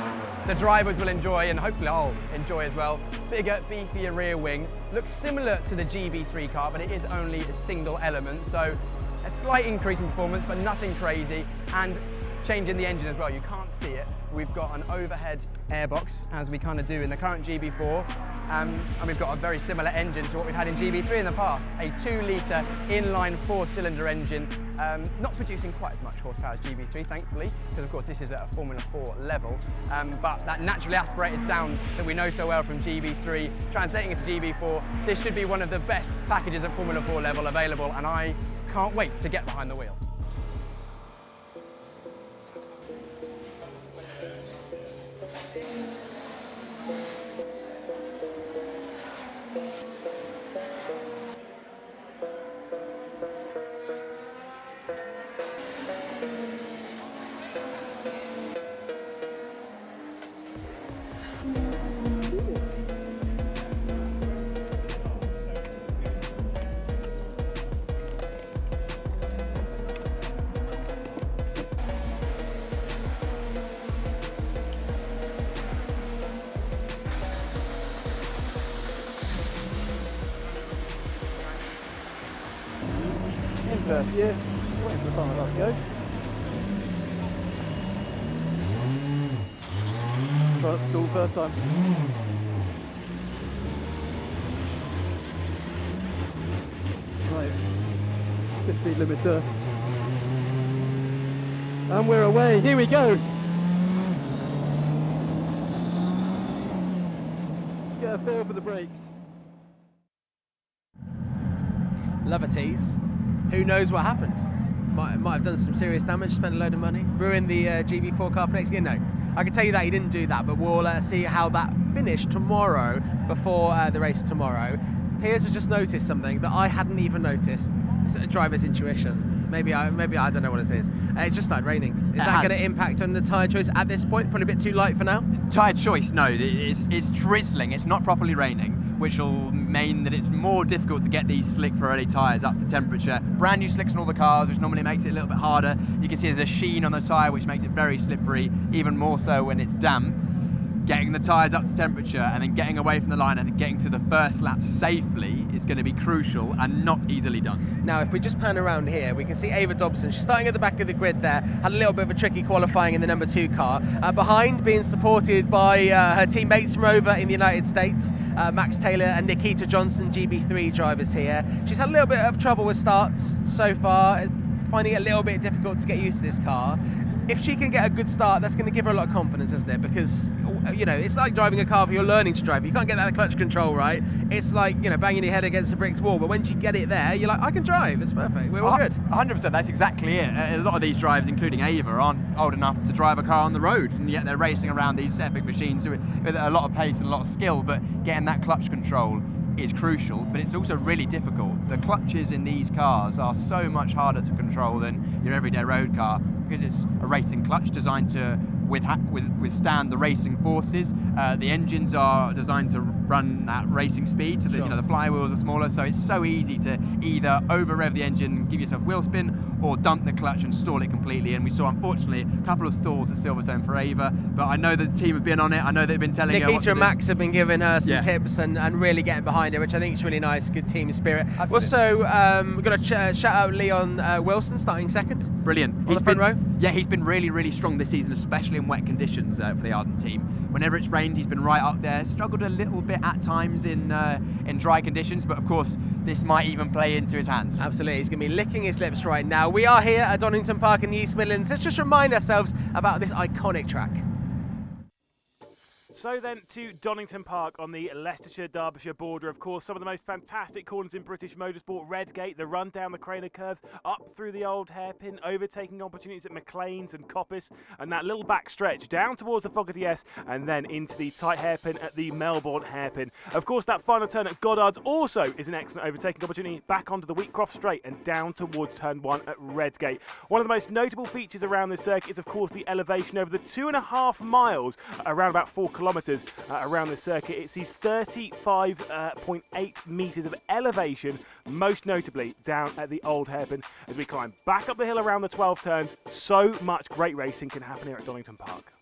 the drivers will enjoy, and hopefully I'll enjoy as well. Bigger, beefier rear wing. Looks similar to the GB3 car, but it is only a single element, so a slight increase in performance, but nothing crazy. And changing the engine as well, you can't see it. We've got an overhead airbox, as we kind of do in the current GB4, and we've got a very similar engine to what we've had in GB3 in the past. A 2-litre inline 4-cylinder engine, not producing quite as much horsepower as GB3, thankfully, because of course this is at a Formula 4 level, but that naturally aspirated sound that we know so well from GB3, translating into GB4, this should be one of the best packages at Formula 4 level available, and I can't wait to get behind the wheel. First gear, waiting for the final last go. Try not to stall first time. Right, pit speed limiter. And we're away, here we go! Let's get a feel for the brakes. Love a tease. Who knows what happened? Might have done some serious damage, spent a load of money, ruined the GB4 car for next year. No, I can tell you that he didn't do that, but we'll see how that finished tomorrow before the race tomorrow. Piers has just noticed something that I hadn't even noticed. It's a driver's intuition. Maybe I don't know what it is. It's just started raining. Is that going to impact on the tyre choice at this point? Probably a bit too light for now? Tyre choice, no. It's drizzling. It's not properly raining, which will mean that it's more difficult to get these slick Pirelli tyres up to temperature. Brand new slicks on all the cars, which normally makes it a little bit harder. You can see there's a sheen on the tyre, which makes it very slippery, even more so when it's damp. Getting the tyres up to temperature and then getting away from the line and getting to the first lap safely is going to be crucial and not easily done. Now, if we just pan around here, we can see Ava Dobson. She's starting at the back of the grid there, had a little bit of a tricky qualifying in the number 2 car. Behind, being supported by her teammates from over in the United States, Max Taylor and Nikita Johnson, GB3 drivers here. She's had a little bit of trouble with starts so far, finding it a little bit difficult to get used to this car. If she can get a good start, that's going to give her a lot of confidence, isn't it? Because, you know, it's like driving a car if you're learning to drive. You can't get that clutch control right. It's like, you know, banging your head against a brick wall. But once you get it there, you're like, I can drive. It's perfect. We're all good. 100%. That's exactly it. A lot of these drivers, including Ava, aren't old enough to drive a car on the road, and yet they're racing around these epic machines with a lot of pace and a lot of skill. But getting that clutch control is crucial, but it's also really difficult. The clutches in these cars are so much harder to control than your everyday road car, because it's a racing clutch designed to withstand the racing forces. The engines are designed to run at racing speed, so that, you know, the flywheels are smaller, so it's so easy to either over rev the engine, give yourself wheel spin, or dump the clutch and stall it completely. And we saw, unfortunately, a couple of stalls at Silverstone for Ava, but I know that the team have been on it. I know they've been telling her what to Nikita and do. Max have been giving her some tips and really getting behind her, which I think is really nice. Good team spirit. Also, we've got to shout out Leon Wilson starting second. Brilliant. On the front row. Yeah, he's been really, really strong this season, especially in wet conditions for the Arden team. Whenever it's rained, he's been right up there. Struggled a little bit at times in dry conditions, but of course, this might even play into his hands. Absolutely, he's going to be licking his lips right now. We are here at Donington Park in the East Midlands. Let's just remind ourselves about this iconic track. So then to Donington Park on the Leicestershire-Derbyshire border. Of course, some of the most fantastic corners in British motorsport. Redgate, the run down the Craner curves, up through the old hairpin, overtaking opportunities at McLean's and Coppice, and that little back stretch down towards the Fogarty S, and then into the tight hairpin at the Melbourne hairpin. Of course, that final turn at Goddard's also is an excellent overtaking opportunity, back onto the Wheatcroft straight and down towards turn 1 at Redgate. One of the most notable features around this circuit is, of course, the elevation over the 2.5 miles, around about 4 kilometres around the circuit. It sees 35.8 metres of elevation, most notably down at the old hairpin as we climb back up the hill around the 12 turns. So much great racing can happen here at Donington Park.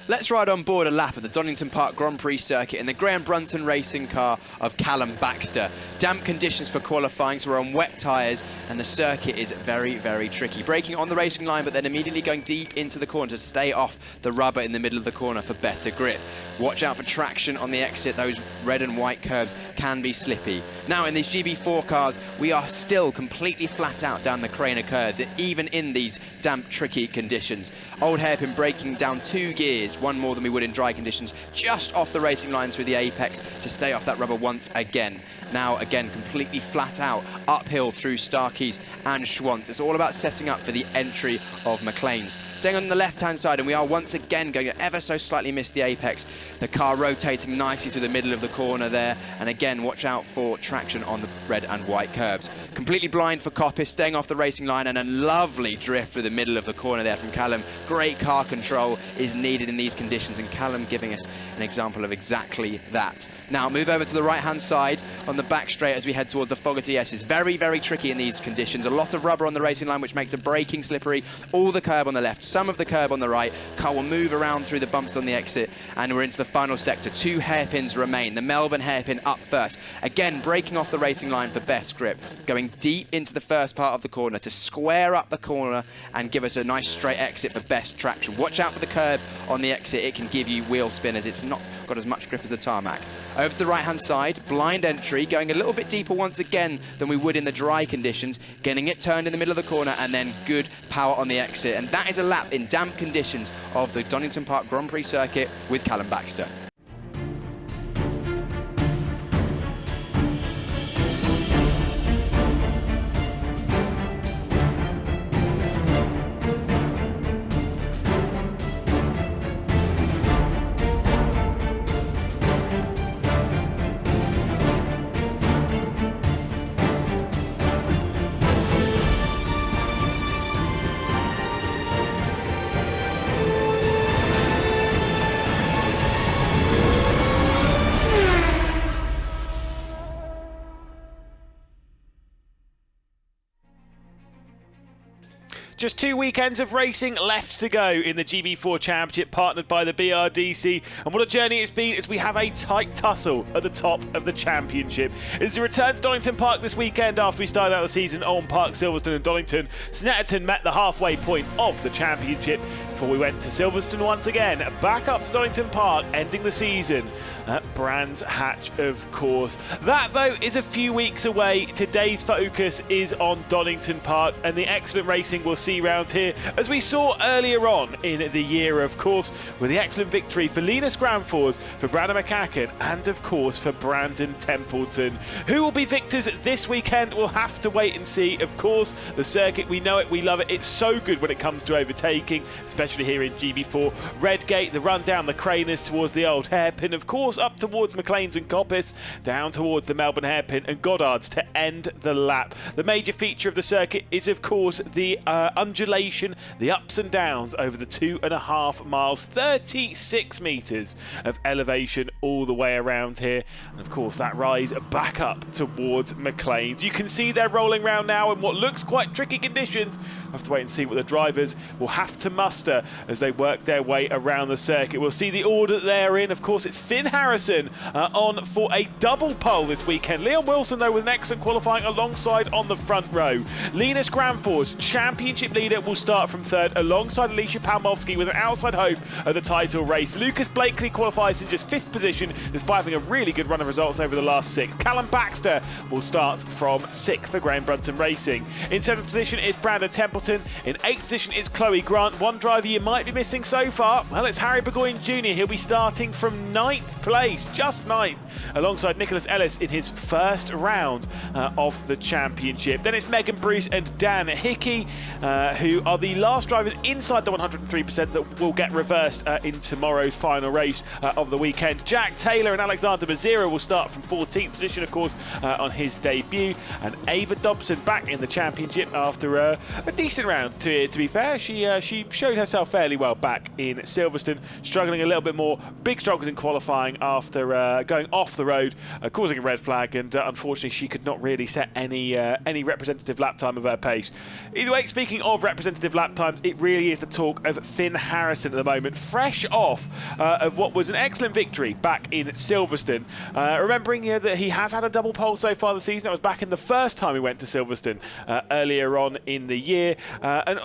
Let's ride on board a lap of the Donington Park Grand Prix circuit in the Graham Brunton racing car of Callum Baxter. Damp conditions for qualifying, so we're on wet tyres, and the circuit is very, very tricky. Braking on the racing line, but then immediately going deep into the corner to stay off the rubber in the middle of the corner for better grip. Watch out for traction on the exit. Those red and white curves can be slippy. Now, in these GB4 cars, we are still completely flat out down the Craner curves, even in these damp, tricky conditions. Old hairpin braking down 2 gears, one more than we would in dry conditions, just off the racing line through the apex to stay off that rubber once again. Now again completely flat out uphill through Starkeys and Schwantz. It's all about setting up for the entry of McLean's. Staying on the left hand side, and we are once again going to ever so slightly miss the apex. The car rotating nicely through the middle of the corner there, and again watch out for traction on the red and white curbs. Completely blind for Coppice, staying off the racing line, and a lovely drift through the middle of the corner there from Callum. Great car control is needed in these conditions, and Callum giving us an example of exactly that. Now move over to the right hand side on the back straight as we head towards the Fogarty S. It's very, very tricky in these conditions. A lot of rubber on the racing line, which makes the braking slippery. All the curb on the left, some of the curb on the right. Car will move around through the bumps on the exit, and we're into the final sector. 2 hairpins remain. The Melbourne hairpin up first. Again, braking off the racing line for best grip. Going deep into the first part of the corner to square up the corner and give us a nice straight exit for best traction. Watch out for the curb on the exit. It can give you wheel spin as it's not got as much grip as the tarmac. Over to the right hand side, blind entry, going a little bit deeper once again than we would in the dry conditions, getting it turned in the middle of the corner, and then good power on the exit. And that is a lap in damp conditions of the Donington Park Grand Prix circuit with Callum Baxter. Just 2 weekends of racing left to go in the GB4 Championship, partnered by the BRDC. And what a journey it's been as we have a tight tussle at the top of the championship. It's a return to Donington Park this weekend after we started out the season on Park, Silverstone and Donington. Snetterton met the halfway point of the championship before we went to Silverstone once again. Back up to Donington Park, ending the season at Brands Hatch, of course. That, though, is a few weeks away. Today's focus is on Donington Park and the excellent racing we'll see round here, as we saw earlier on in the year, of course, with the excellent victory for Linus Granfors, for Brandon McCacken, and, of course, for Brandon Templeton. Who will be victors this weekend? We'll have to wait and see. Of course, the circuit, we know it, we love it. It's so good when it comes to overtaking, especially here in GB4. Redgate, the run down the Craners towards the old hairpin, of course, up towards McLean's and Coppice, down towards the Melbourne hairpin and Goddard's to end the lap. The major feature of the circuit is, of course, the undulation, the ups and downs over the 2.5 miles, 36 metres of elevation all the way around here. And of course that rise back up towards McGlade. You can see they're rolling around now in what looks quite tricky conditions. We'll have to wait and see what the drivers will have to muster as they work their way around the circuit. We'll see the order that they're in. Of course, it's Finn Harrison on for a double pole this weekend. Leon Wilson, though, with an excellent qualifying alongside on the front row. Linus Granfors, championship leader, will start from third alongside Alicia Palmowski with an outside hope of the title race. Lucas Blakely qualifies in just 5th position despite having a really good run of results over the last 6. Callum Baxter will start from 6th for Graham Brunton Racing. In 7th position is Brandon Templeton. In 8th position is Chloe Grant. One driver you might be missing so far, well, it's Harry Burgoyne Jr. He'll be starting from 9th place, just 9th, alongside Nicholas Ellis in his first round of the championship. Then it's Megan Bruce and Dan Hickey, who are the last drivers inside the 103% that will get reversed in tomorrow's final race of the weekend. Jack Taylor and Alexander Mazira will start from 14th position, of course, on his debut. And Ava Dobson back in the championship after a decent round, to be fair. She showed herself fairly well back in Silverstone, struggling a little bit more. Big struggles in qualifying after going off the road, causing a red flag, and unfortunately she could not really set any representative lap time of her pace. Either way, speaking of representative lap times, it really is the talk of Finn Harrison at the moment, fresh off of what was an excellent victory back in Silverstone. Remembering that he has had a double pole so far this season. That was back in the first time he went to Silverstone earlier on in the year, and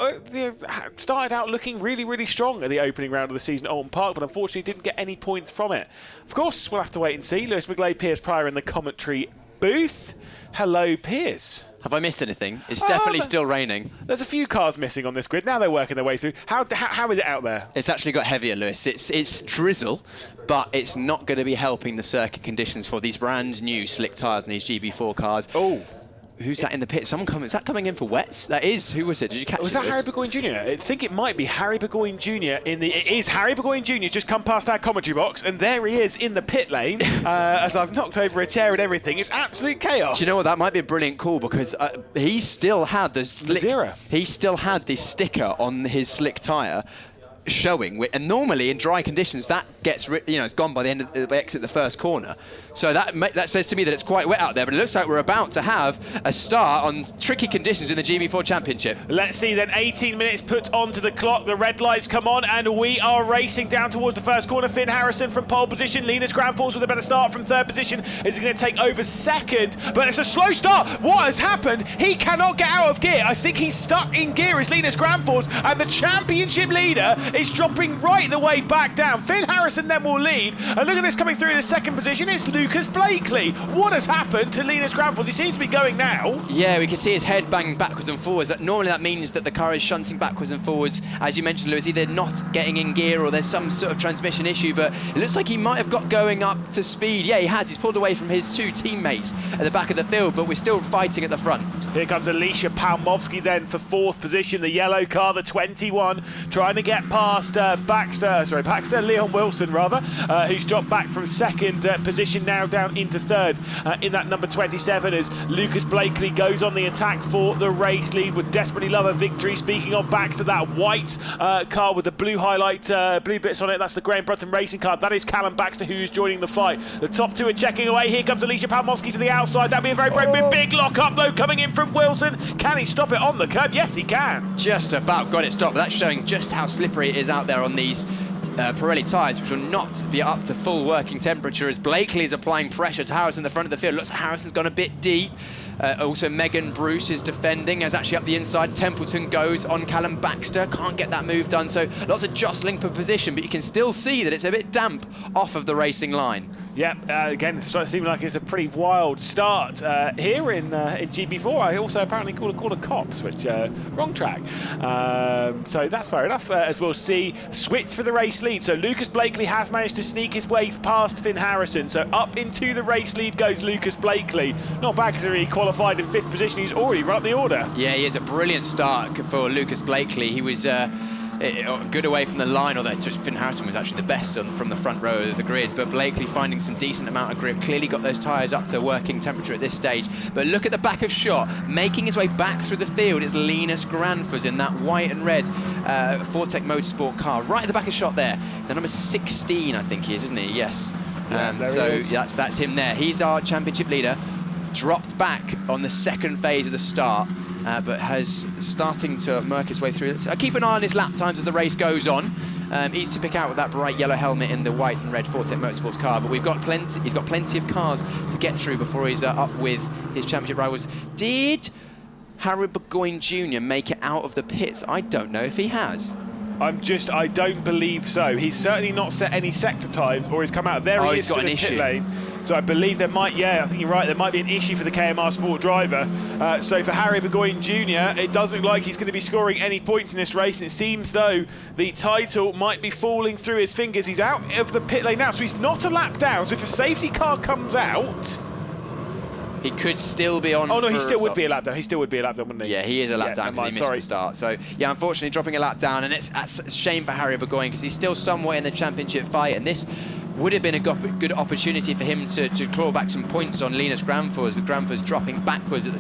started out looking really, really strong at the opening round of the season at Alton Park, but unfortunately didn't get any points from it. Of course, we'll have to wait and see. Lewis McGlade, Piers Pryor in the commentary booth. Hello, Piers. Have I missed anything? It's definitely still raining. There's a few cars missing on this grid. Now they're working their way through. How is it out there? It's actually got heavier, Lewis. It's drizzle, but it's not going to be helping the circuit conditions for these brand new slick tyres in these GB4 cars. Oh. Who's that in the pit? Someone coming? Is that coming in for wets? That is. Who was it? Did you catch it? Was that Harry Burgoyne Jr.? I think it might be Harry Burgoyne Jr. It is Harry Burgoyne Jr. just come past our commentary box, and there he is in the pit lane. As I've knocked over a chair and everything, it's absolute chaos. Do you know what? That might be a brilliant call, because he still had the slick. He still had this sticker on his slick tyre showing, and normally in dry conditions that gets it's gone by the end of the exit the first corner. So that says to me that it's quite wet out there, but it looks like we're about to have a start on tricky conditions in the GB4 Championship. Let's see then. 18 minutes put onto the clock, the red lights come on, and we are racing down towards the first corner. Finn Harrison from pole position, Linus Granfors with a better start from 3rd position. Is going to take over 2nd, but it's a slow start. What has happened? He cannot get out of gear. I think he's stuck in gear as Linus Granfors, and the championship leader is dropping right the way back down. Finn Harrison then will lead, and look at this coming through in the 2nd position. It's Lucas Blakely. What has happened to Linus Granfors? He seems to be going now. Yeah, we can see his head banging backwards and forwards. Normally that means that the car is shunting backwards and forwards. As you mentioned, Lewis, either not getting in gear or there's some sort of transmission issue, but it looks like he might have got going up to speed. Yeah, he has. He's pulled away from his 2 teammates at the back of the field, but we're still fighting at the front. Here comes Alicia Palmowski then for 4th position, the yellow car, the 21, trying to get past Baxter, Leon Wilson rather, who's dropped back from 2nd position now down into 3rd in that number 27 as Lucas Blakely goes on the attack for the race lead. Would desperately love a victory. Speaking of Baxter, that white car with the blue highlight, blue bits on it, that's the Graham Brunton Racing car. That is Callum Baxter who's joining the fight. The top 2 are checking away. Here comes Alicia Palmowski to the outside. That'd be a very big lock up though coming in from Wilson. Can he stop it on the curb? Yes, he can. Just about got it stopped, but that's showing just how slippery it is out there on these Pirelli tyres, which will not be up to full working temperature as Blakely is applying pressure to Harrison in the front of the field. Looks like Harrison's gone a bit deep. Also, Megan Bruce is defending, as actually up the inside. Templeton goes on Callum Baxter. Can't get that move done, so lots of jostling for position, but you can still see that it's a bit damp off of the racing line. Yeah, again, it seems like it's a pretty wild start here in GB4. I also apparently called a call of cops, which wrong track. So that's fair enough. As we'll see, switch for the race lead. So Lucas Blakely has managed to sneak his way past Finn Harrison. So up into the race lead goes Lucas Blakely. Not bad considering he qualified in 5th position. He's already run up the order. Yeah, he is a brilliant start for Lucas Blakely. He was good away from the line, although Finn Harrison was actually the best from the front row of the grid, but Blakely finding some decent amount of grip, clearly got those tyres up to working temperature at this stage. But look at the back of shot, making his way back through the field, it's Linus Granfus in that white and red Fortec Motorsport car, right at the back of shot there. The number 16, I think he is, isn't he? Yes. So that's him there. He's our championship leader, dropped back on the second phase of the start, but has starting to murk his way through. So keep an eye on his lap times as the race goes on. He's to pick out with that bright yellow helmet in the white and red Fortec Motorsports car, but he's got plenty of cars to get through before he's up with his championship rivals. Did Harry Burgoyne Jr. make it out of the pits? I don't know if he has. I don't believe so. He's certainly not set any sector times, or he's come out. There he is got to an the issue. pit lane. So I believe there might, I think you're right, there might be an issue for the KMR Sport driver. So for Harry Burgoyne Jr., it doesn't look like he's going to be scoring any points in this race, and it seems though the title might be falling through his fingers. He's out of the pit lane now, so he's not a lap down. So if a safety car comes out, he could still be on. Oh no, he still would be a lap down. He still would be a lap down, wouldn't he? Yeah, he is a lap down because he missed the start. So yeah, unfortunately dropping a lap down, and it's a shame for Harry Burgoyne because he's still somewhere in the championship fight, and this would have been a good opportunity for him to claw back some points on Linus Granfus, with Granfus dropping backwards at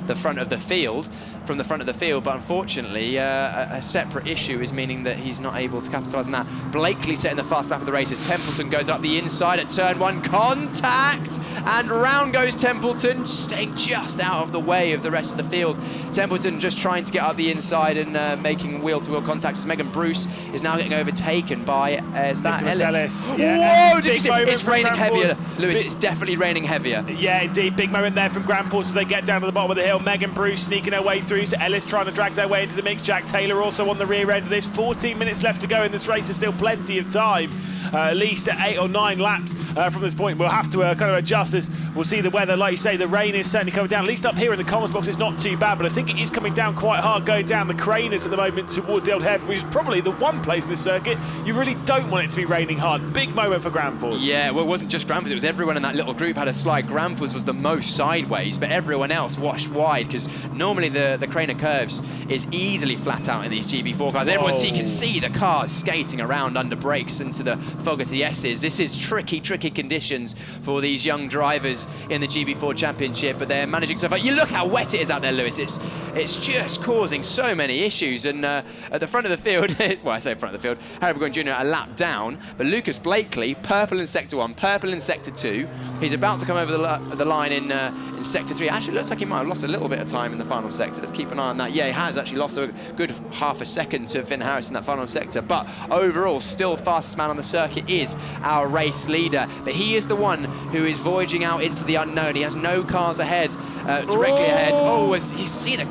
the front of the field, from the front of the field, but unfortunately a separate issue is meaning that he's not able to capitalise on that. Blakely setting the fast lap of the race as Templeton goes up the inside at turn 1, contact, and round goes Templeton, staying just out of the way of the rest of the field. Templeton just trying to get up the inside and making wheel-to-wheel contact as Megan Bruce is now getting overtaken by, is that Ellis? Yeah. Whoa, did you see? It's raining heavier, Lewis, it's definitely raining heavier. Yeah, indeed, big moment there from Granfus as they get down to the bottom of the hill. Megan Bruce sneaking her way through, so Ellis trying to drag their way into the mix. Jack Taylor also on the rear end of this. 14 minutes left to go in this race, there's still plenty of time. At least 8 or 9 laps from this point. We'll have to kind of adjust as we'll see the weather. Like you say, the rain is certainly coming down. At least up here in the comments box, it's not too bad, but I think it is coming down quite hard going down the Craners at the moment toward the Old Hairpin, which is probably the one place in this circuit you really don't want it to be raining hard. Big moment for Granfus. Yeah, well, it wasn't just Granfus, it was everyone in that little group had a slide. Granfus was the most sideways, but everyone else washed wide, because normally the Craner curves is easily flat out in these GB4 cars. Everyone you can see the cars skating around under brakes into the Fogarty S's. This is tricky conditions for these young drivers in the GB4 Championship, but they're managing so far. You look how wet it is out there, Lewis. It's just causing so many issues. And at the front of the field, well, I say front of the field, Harry Burgoyne Jr. a lap down, but Lucas Blakely, purple in Sector 1, purple in Sector 2. He's about to come over the line in Sector 3. Actually, looks like he might have lost a little bit of time in the final sector. Let's keep an eye on that. Yeah, he has actually lost a good half a second to Finn Harris in that final sector, but overall, still fastest man on the circuit is our race leader. But he is the one who is voyaging out into the unknown. He has no cars ahead, directly ahead. Oh, as you see the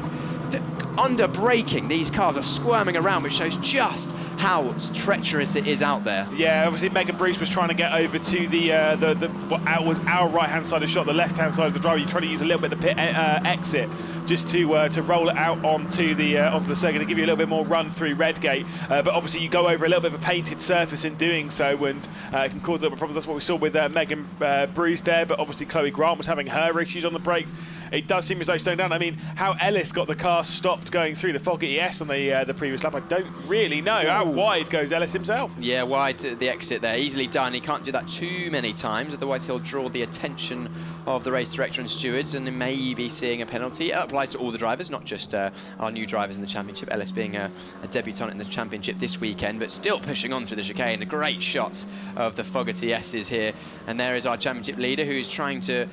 under braking, these cars are squirming around, which shows just how treacherous it is out there. Yeah, obviously Megan Bruce was trying to get over to what was our right-hand side of the shot, the left-hand side of the driver. You're trying to use a little bit of the pit exit just to roll it out onto the circuit to give you a little bit more run through Redgate. But obviously you go over a little bit of a painted surface in doing so, and it can cause a little bit of problems. That's what we saw with Megan Bruce there, but obviously Chloe Grant was having her issues on the brakes. It does seem as though slowing down. I mean, how Ellis got the car stopped going through the Fogarty S on the previous lap, I don't really know. How wide goes Ellis himself? Yeah, wide to the exit there, easily done. He can't do that too many times, otherwise he'll draw the attention of the race director and stewards, and may be seeing a penalty. It applies to all the drivers, not just our new drivers in the championship. Ellis being a debutant in the championship this weekend, but still pushing on through the chicane. The great shots of the Fogarty S's here, and there is our championship leader who's trying to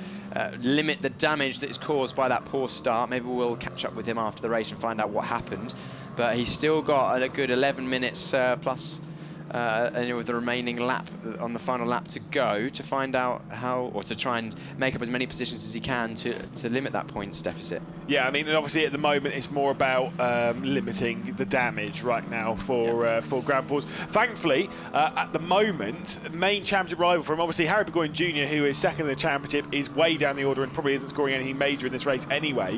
limit the damage that is caused by that poor start. Maybe we'll catch up with him after the race and find out what happened, but he's still got a good 11 minutes plus with the remaining lap on the final lap to go to find out how, or to try and make up as many positions as he can to limit that points deficit. Yeah, I mean, obviously at the moment it's more about limiting the damage right now for Granfus. Thankfully, at the moment, main championship rival for him, obviously Harry Burgoyne Jr., who is second in the championship, is way down the order and probably isn't scoring anything major in this race anyway,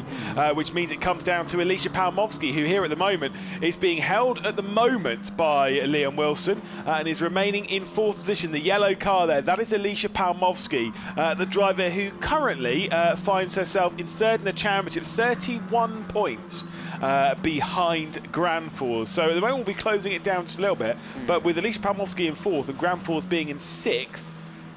which means it comes down to Alicia Palmowski, who here at the moment is being held at the moment by Liam Wilson and is remaining in 4th position. The yellow car there, that is Alicia Palmowski, the driver who currently finds herself in 3rd in the championship, 31 points behind Granfors. So at the moment we'll be closing it down just a little bit, but with Alicia Palmowski in 4th and Granfors being in 6th,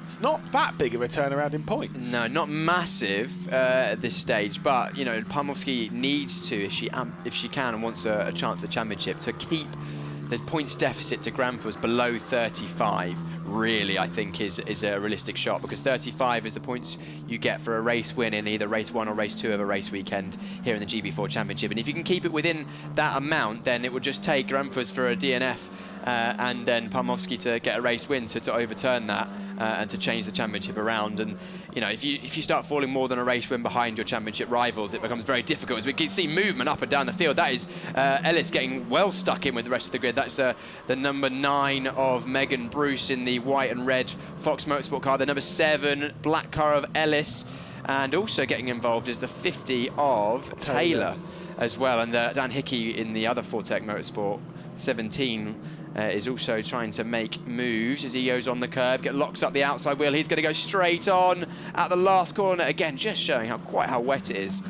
it's not that big of a turnaround in points. No, not massive at this stage, but you know, Palmowski needs to, if she can and wants a chance at the championship, to keep the points deficit to Granfors below 35. Really, I think is a realistic shot, because 35 is the points you get for a race win in either race 1 or race 2 of a race weekend here in the GB4 Championship. And if you can keep it within that amount, then it would just take Granfors for a DNF and then Palmowski to get a race win to overturn that and to change the championship around. And you know, if you start falling more than a race win behind your championship rivals, it becomes very difficult, as we can see movement up and down the field. That is Ellis getting well stuck in with the rest of the grid. That's the number 9 of Megan Bruce in the white and red Fox Motorsport car, the number 7 black car of Ellis, and also getting involved is the 50 of Taylor as well, and Dan Hickey in the other Fortec Motorsport 17 is also trying to make moves as he goes on the curb, locks up the outside wheel. He's going to go straight on at the last corner. Again, just showing quite how wet it is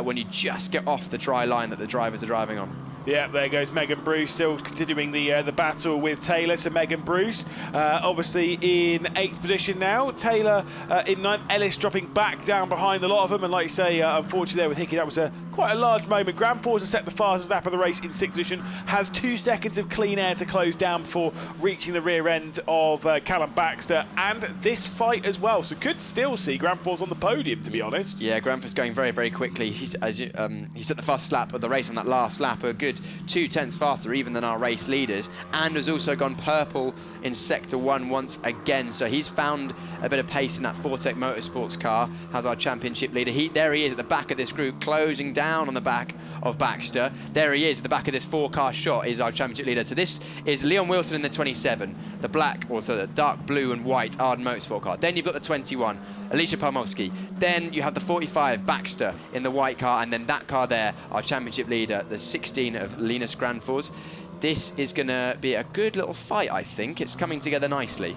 when you just get off the dry line that the drivers are driving on. Yeah, there goes Megan Bruce, still continuing the battle with Taylor. So Megan Bruce, obviously in 8th position now. Taylor in 9th. Ellis dropping back down behind a lot of them. And like you say, unfortunately there with Hickey, that was quite a large moment. Granfors has set the fastest lap of the race in 6th position. Has 2 seconds of clean air to close down before reaching the rear end of Callum Baxter. And this fight as well. So could still see Granfors on the podium, to be honest. Yeah, Granfors going very, very quickly. He set the fastest lap of the race on that last lap, a good 2 tenths faster even than our race leaders, and has also gone purple in sector 1 once again. So he's found a bit of pace in that Fortec Motorsports car, has our championship leader. There he is at the back of this group, closing down on the back of Baxter. There he is at the back of this 4-car shot, is our championship leader. So this is Leon Wilson in the 27, the black, also the dark blue and white Arden Motorsport car. Then you've got the 21, Alicia Palmowski. Then you have the 45, Baxter, in the white car, and then that car there, our championship leader, the 16 of Linus Granfors. This is going to be a good little fight, I think. It's coming together nicely.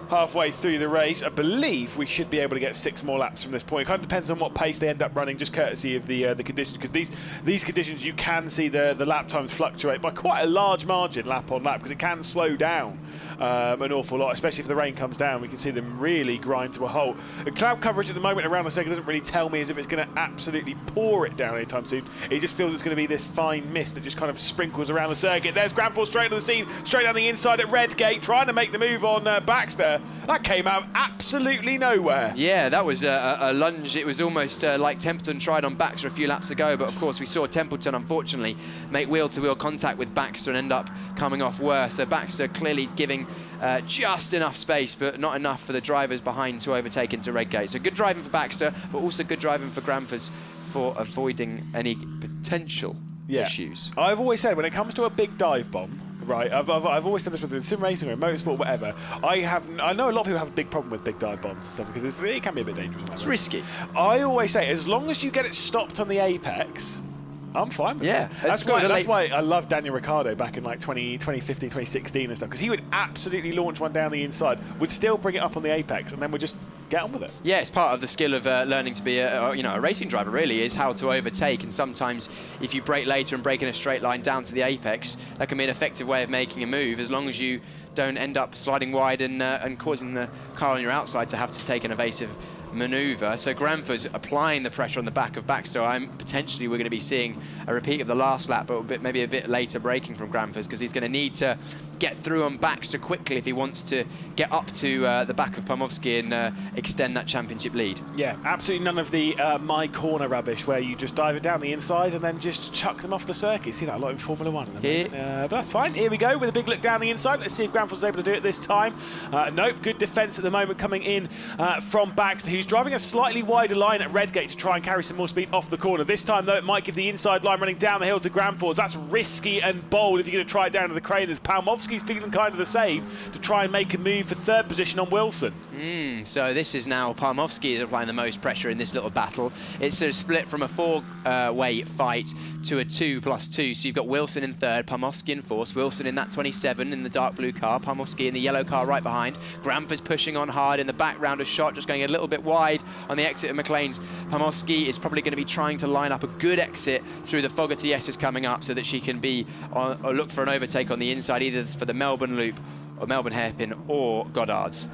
Halfway through the race, I believe we should be able to get 6 more laps from this point. It kind of depends on what pace they end up running, just courtesy of the conditions, because these conditions, you can see the lap times fluctuate by quite a large margin, lap on lap, because it can slow down an awful lot, especially if the rain comes down. We can see them really grind to a halt. The cloud coverage at the moment around the circuit doesn't really tell me as if it's going to absolutely pour it down anytime soon. It just feels it's going to be this fine mist that just kind of sprinkles around the circuit. There's Granfors straight on the scene, straight down the inside at Redgate, trying to make the move on Baxter. That came out of absolutely nowhere. Yeah, that was a lunge. It was almost like Templeton tried on Baxter a few laps ago, but of course we saw Templeton, unfortunately, make wheel-to-wheel contact with Baxter and end up coming off worse. So Baxter clearly giving just enough space, but not enough for the drivers behind to overtake into Redgate. So good driving for Baxter, but also good driving for Granfors for avoiding any potential issues. I've always said, when it comes to a big dive bomb, right, I've always said this, whether it's sim racing or in motorsport, whatever. I know a lot of people have a big problem with big dive bombs and stuff, because it can be a bit dangerous. It's risky. I always say, as long as you get it stopped on the apex, I'm fine with it. That's why I love Daniel Ricciardo back in like 2015, 2016 and stuff, because he would absolutely launch one down the inside, would still bring it up on the apex, and then would just get on with it. Yeah, it's part of the skill of learning to be a racing driver, really, is how to overtake. And sometimes if you brake later and brake in a straight line down to the apex, that can be an effective way of making a move, as long as you don't end up sliding wide and causing the car on your outside to have to take an evasive manoeuvre. So Granfors applying the pressure on the back of Baxter. Potentially we're going to be seeing a repeat of the last lap, but maybe a bit later braking from Granfors, because he's going to need to get through on Baxter quickly if he wants to get up to the back of Palmowski and extend that championship lead. Yeah, absolutely none of the my corner rubbish where you just dive it down the inside and then just chuck them off the circuit. See that a lot in Formula 1 at the moment. But that's fine. Here we go with a big look down the inside. Let's see if Granfors is able to do it this time. Nope, good defence at the moment coming in from Baxter, who's driving a slightly wider line at Redgate to try and carry some more speed off the corner. This time, though, it might give the inside line running down the hill to Granfors. That's risky and bold if you're going to try it down to the crane, as Palmowski's feeling kind of the same to try and make a move for 3rd position on Wilson. So this is now Palmowski is applying the most pressure in this little battle. It's a split from a 4-way fight to a 2+2. So you've got Wilson in 3rd, Palmowski in 4th, Wilson in that 27 in the dark blue car, Palmowski in the yellow car right behind. Granfors pushing on hard in the background of shot, just going a little bit wide wide on the exit of McLean's. Palmowski is probably going to be trying to line up a good exit through the Fogarty S's coming up so that she can be or look for an overtake on the inside, either for the Melbourne Loop or Melbourne Hairpin or Goddard's.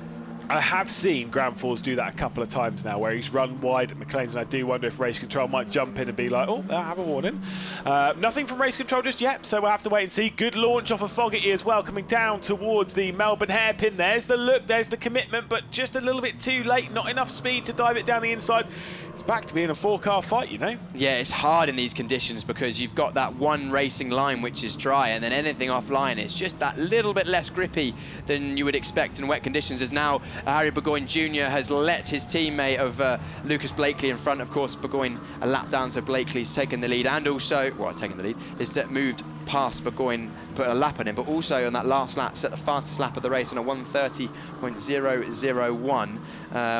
I have seen Granfors do that a couple of times now, where he's run wide at McLean's, and I do wonder if Race Control might jump in and be like, oh, I have a warning. Nothing from Race Control just yet, so we'll have to wait and see. Good launch off of Fogarty as well, coming down towards the Melbourne Hairpin. There's the look, there's the commitment, but just a little bit too late, not enough speed to dive it down the inside. It's back to being a 4-car fight, you know? Yeah, it's hard in these conditions because you've got that one racing line which is dry, and then anything offline, it's just that little bit less grippy than you would expect in wet conditions. As now Harry Burgoyne Jr. has let his teammate of Lucas Blakely in front. Of course, Burgoyne a lap down, so Blakely's taken the lead, and also, well, taking the lead, is moved past Burgoyne, put a lap on him, but also on that last lap set the fastest lap of the race on a 1:30.001,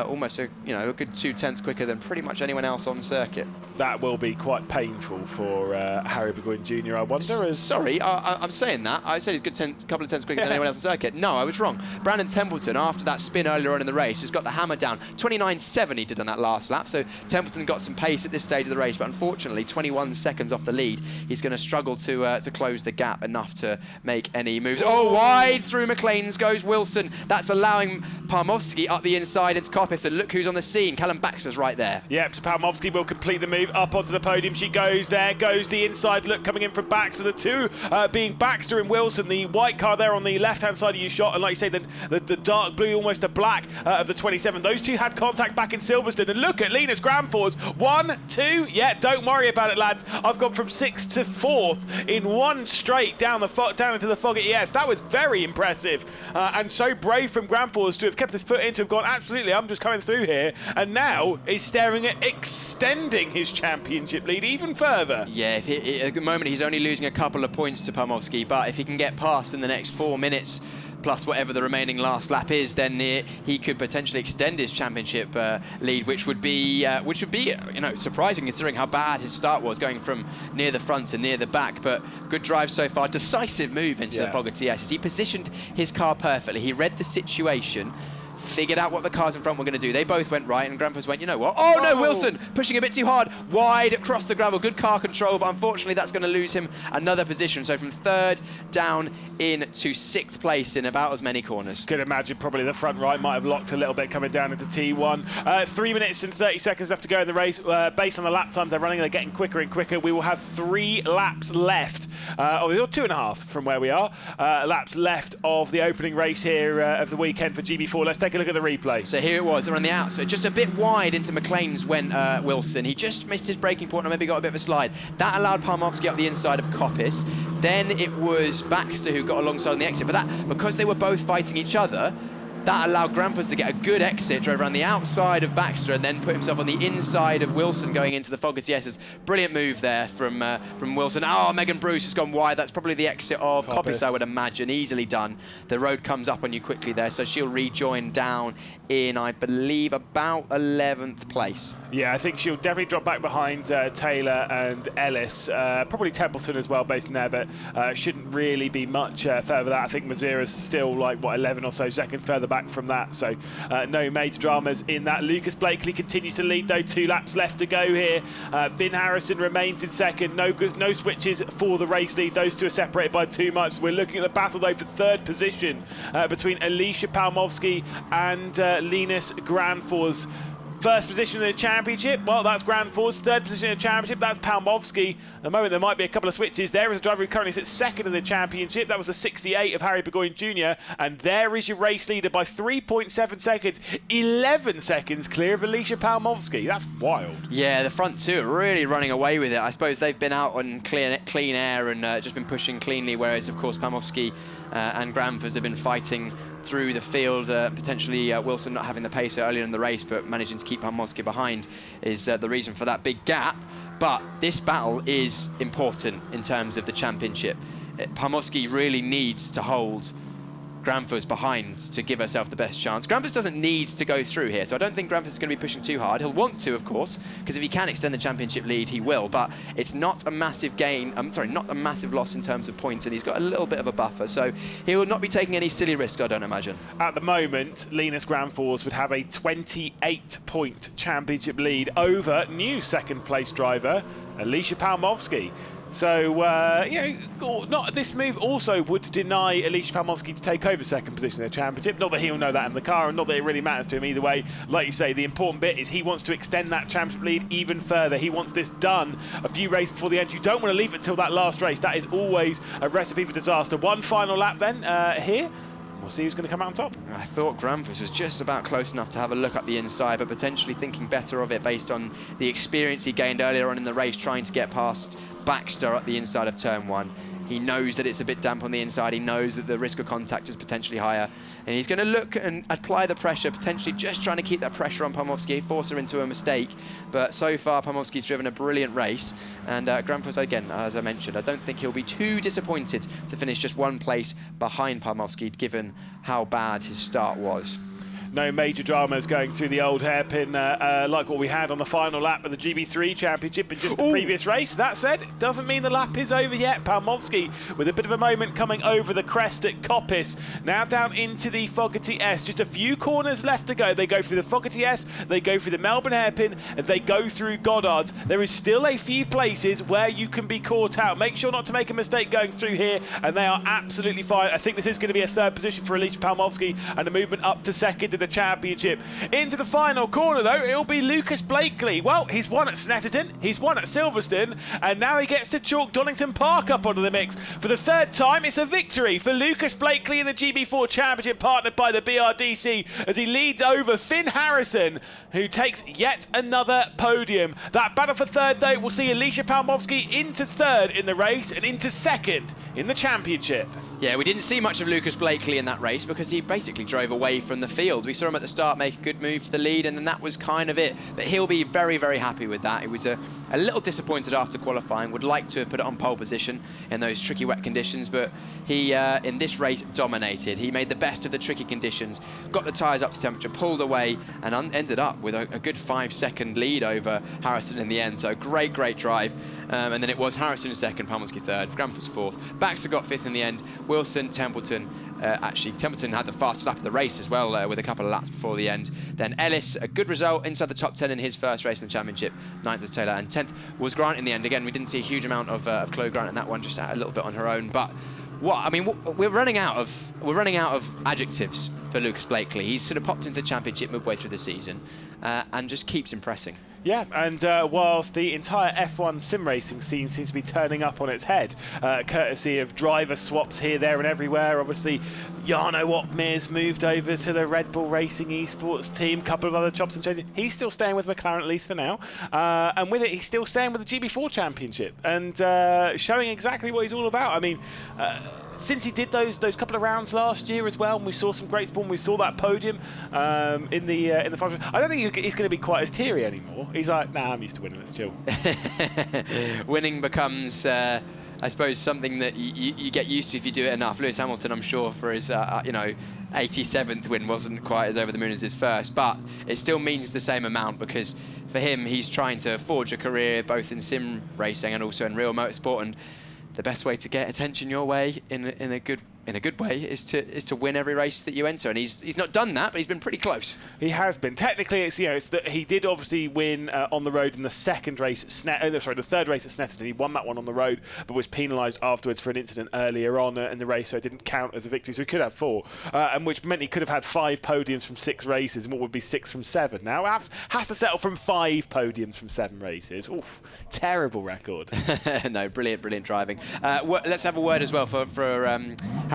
almost a good 2/10 quicker than pretty much anyone else on circuit. That will be quite painful for Harry Burgoyne Jr. I wonder. Sorry, I'm saying that. I said he's good couple of tenths quicker than anyone else on circuit. No, I was wrong. Brandon Templeton, after that spin earlier on in the race, has got the hammer down. 29.7 he did on that last lap, so Templeton got some pace at this stage of the race, but unfortunately 21 seconds off the lead. He's going to struggle to close the gap enough to make any moves. Oh, wide through McLean's goes Wilson. That's allowing Palmowski up the inside into Coppice, and look who's on the scene. Callum Baxter's right there. Yep, so Palmowski will complete the move up onto the podium. She goes, there goes the inside look coming in from Baxter. The two being Baxter and Wilson. The white car there on the left-hand side of your shot, and like you say, the dark blue, almost a black of the 27. Those two had contact back in Silverstone, and look at Linus Granfors. 1, 2, yeah, don't worry about it, lads. I've gone from 6th to 4th in one straight down into the Fogarty S. That was very impressive, and so brave from Granfors to have kept his foot in, to have gone, absolutely, I'm just coming through here, and now is staring at extending his championship lead even further. Yeah, at the moment he's only losing a couple of points to Palmowski, but if he can get past in the next 4 minutes plus whatever the remaining last lap is, then he could potentially extend his championship lead, which would be surprising considering how bad his start was, going from near the front to near the back. But good drive so far, decisive move into the Fogarty S. He positioned his car perfectly. He read the situation, figured out what the cars in front were going to do. They both went right, and Granfors went, you know what? Oh no, Wilson pushing a bit too hard, wide across the gravel. Good car control, but unfortunately that's going to lose him another position. So from 3rd down into 6th place in about as many corners. Could imagine probably the front right might have locked a little bit coming down into T1. 3 minutes and 30 seconds left to go in the race. Based on the lap times they're running, they're getting quicker and quicker. We will have 3 laps left, or 2.5 from where we are, laps left of the opening race here of the weekend for GB4. Let's take a look at the replay. So here it was, they're on the outside, just a bit wide into McLean's went Wilson. He just missed his braking point and maybe got a bit of a slide. That allowed Palmowski up the inside of Coppice. Then it was Baxter who got alongside on the exit, but that, because they were both fighting each other, that allowed Granfors to get a good exit, drove around the outside of Baxter and then put himself on the inside of Wilson going into the Fogarty S's. Brilliant move there from Wilson. Oh, Megan Bruce has gone wide. That's probably the exit of Coppice, I would imagine. Easily done. The road comes up on you quickly there, so she'll rejoin down in, I believe, about 11th place. Yeah, I think she'll definitely drop back behind Taylor and Ellis. Probably Templeton as well based in there, but shouldn't really be much further than that. I think Mazira's still like, 11 or so seconds further back from that, so no major dramas in that. Lucas Blakely continues to lead though, 2 laps left to go here. Finn Harrison remains in second. No switches for the race lead. Those two are separated by too much. We're looking at the battle though for 3rd position between Alicia Palmowski and Linus Granfors. 1st position in the championship, well, that's Granfors. 3rd position in the championship, that's Palmowski. At the moment, there might be a couple of switches. There is a driver who currently sits 2nd in the championship. That was the 68 of Harry Burgoyne Jr. And there is your race leader by 3.7 seconds. 11 seconds clear of Alicia Palmowski. That's wild. Yeah, the front two are really running away with it. I suppose they've been out on clean air and just been pushing cleanly, whereas, of course, Palmowski and Granfors have been fighting through the field. Potentially Wilson not having the pace earlier in the race, but managing to keep Palmowski behind is the reason for that big gap. But this battle is important in terms of the championship. Palmowski really needs to hold Granfus behind to give herself the best chance. Granfus doesn't need to go through here, so I don't think Granfus is going to be pushing too hard. He'll want to, of course, because if he can extend the championship lead, he will, but it's not a massive gain, not a massive loss in terms of points, and he's got a little bit of a buffer, so he will not be taking any silly risks, I don't imagine. At the moment, Linus Granfors would have a 28-point championship lead over new second-place driver Alicia Palmowski. So, this move also would deny Alicia Palmowski to take over second position in the championship. Not that he'll know that in the car, and not that it really matters to him either way. Like you say, the important bit is he wants to extend that championship lead even further. He wants this done a few races before the end. You don't want to leave it till that last race. That is always a recipe for disaster. One final lap then here. We'll see who's going to come out on top. I thought Granfus was just about close enough to have a look up the inside, but potentially thinking better of it based on the experience he gained earlier on in the race, trying to get past Baxter at the inside of turn 1. He knows that it's a bit damp on the inside. He knows that the risk of contact is potentially higher. And he's going to look and apply the pressure, potentially just trying to keep that pressure on Palmowski, force her into a mistake. But so far, Palmowski's driven a brilliant race. And Granfus, again, as I mentioned, I don't think he'll be too disappointed to finish just one place behind Palmowski, given how bad his start was. No major dramas going through the old hairpin like what we had on the final lap of the GB3 Championship in just the previous race. That said, it doesn't mean the lap is over yet. Palmowski with a bit of a moment coming over the crest at Coppice. Now down into the Fogarty S. Just a few corners left to go. They go through the Fogarty S, they go through the Melbourne hairpin, and they go through Goddard's. There is still a few places where you can be caught out. Make sure not to make a mistake going through here, and they are absolutely fine. I think this is going to be a third position for Alicia Palmowski and a movement up to second in the championship. Into the final corner though, it'll be Lucas Blakely. Well, he's won at Snetterton, he's won at Silverstone, and now he gets to chalk Donington Park up onto the mix. For the third time, it's a victory for Lucas Blakely in the GB4 Championship, partnered by the BRDC, as he leads over Finn Harrison, who takes yet another podium. That battle for third though will see Alicia Palmowski into third in the race and into second in the championship. Yeah, we didn't see much of Lucas Blakely in that race because he basically drove away from the field. We saw him at the start make a good move for the lead, and then that was kind of it. But he'll be very, very happy with that. He was a little disappointed after qualifying, would like to have put it on pole position in those tricky wet conditions, but he, in this race, dominated. He made the best of the tricky conditions, got the tyres up to temperature, pulled away, and ended up with a good 5-second lead over Harrison in the end. So great, great drive. And then it was Harrison second, Palmowski third, Granfus fourth. Baxter got fifth in the end. Wilson, Templeton. Actually, Templeton had the fast lap of the race as well, with a couple of laps before the end. Then Ellis, a good result inside the top 10 in his first race in the championship. 9th was Taylor, and 10th was Grant in the end. Again, we didn't see a huge amount of Chloe Grant in that one, just a little bit on her own. But we're running out of adjectives for Lucas Blakely. He's sort of popped into the championship midway through the season, and just keeps impressing. Yeah, and whilst the entire F1 sim racing scene seems to be turning up on its head, courtesy of driver swaps here, there and everywhere. Obviously, Jarno Opmeer's moved over to the Red Bull Racing Esports team, a couple of other chops and changes. He's still staying with McLaren, at least for now. And with it, he's still staying with the GB4 Championship and showing exactly what he's all about. I mean, since he did those couple of rounds last year as well, and we saw some great spawn, we saw that podium in the final. I don't think he's going to be quite as teary anymore. He's like, nah, I'm used to winning, let's chill. Winning becomes, I suppose, something that you get used to if you do it enough. Lewis Hamilton, I'm sure, for his 87th win wasn't quite as over the moon as his first, but it still means the same amount, because for him, he's trying to forge a career both in sim racing and also in real motorsport, and the best way to get attention your way in a good way is to win every race that you enter, and he's not done that, but he's been pretty close. He has been. Technically, it's that he did obviously win on the road in the second race at the third race at Snetterton. He won that one on the road, but was penalised afterwards for an incident earlier on in the race, so it didn't count as a victory. So he could have 4, and which meant he could have had 5 podiums from 6 races, and what would be 6 from 7. Now has to settle from 5 podiums from 7 races. Oof, terrible record. No, brilliant driving. Let's have a word as well for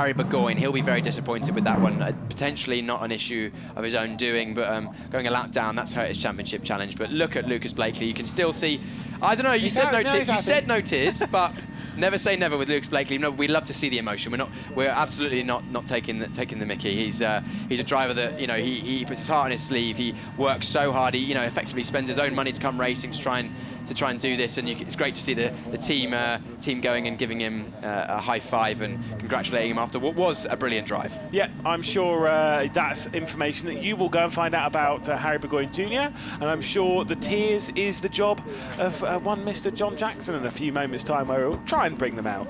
Harry Burgoyne. He'll be very disappointed with that one. Potentially not an issue of his own doing, but going a lap down, that's hurt his championship challenge. But look at Lucas Blakely. You can still see, I don't know, you said no tears, but never say never with Lucas Blakely. No, we'd love to see the emotion. We're absolutely not taking the mickey. He's a driver that, he puts his heart on his sleeve. He works so hard. He effectively spends his own money to come racing to try and to try and do this, and it's great to see the team going and giving him a high five and congratulating him after what was a brilliant drive. Yeah, I'm sure that's information that you will go and find out about Harry McGlade Jr. And I'm sure the tears is the job of one Mr. Jon Jackson in a few moments' time, where we'll try and bring them out.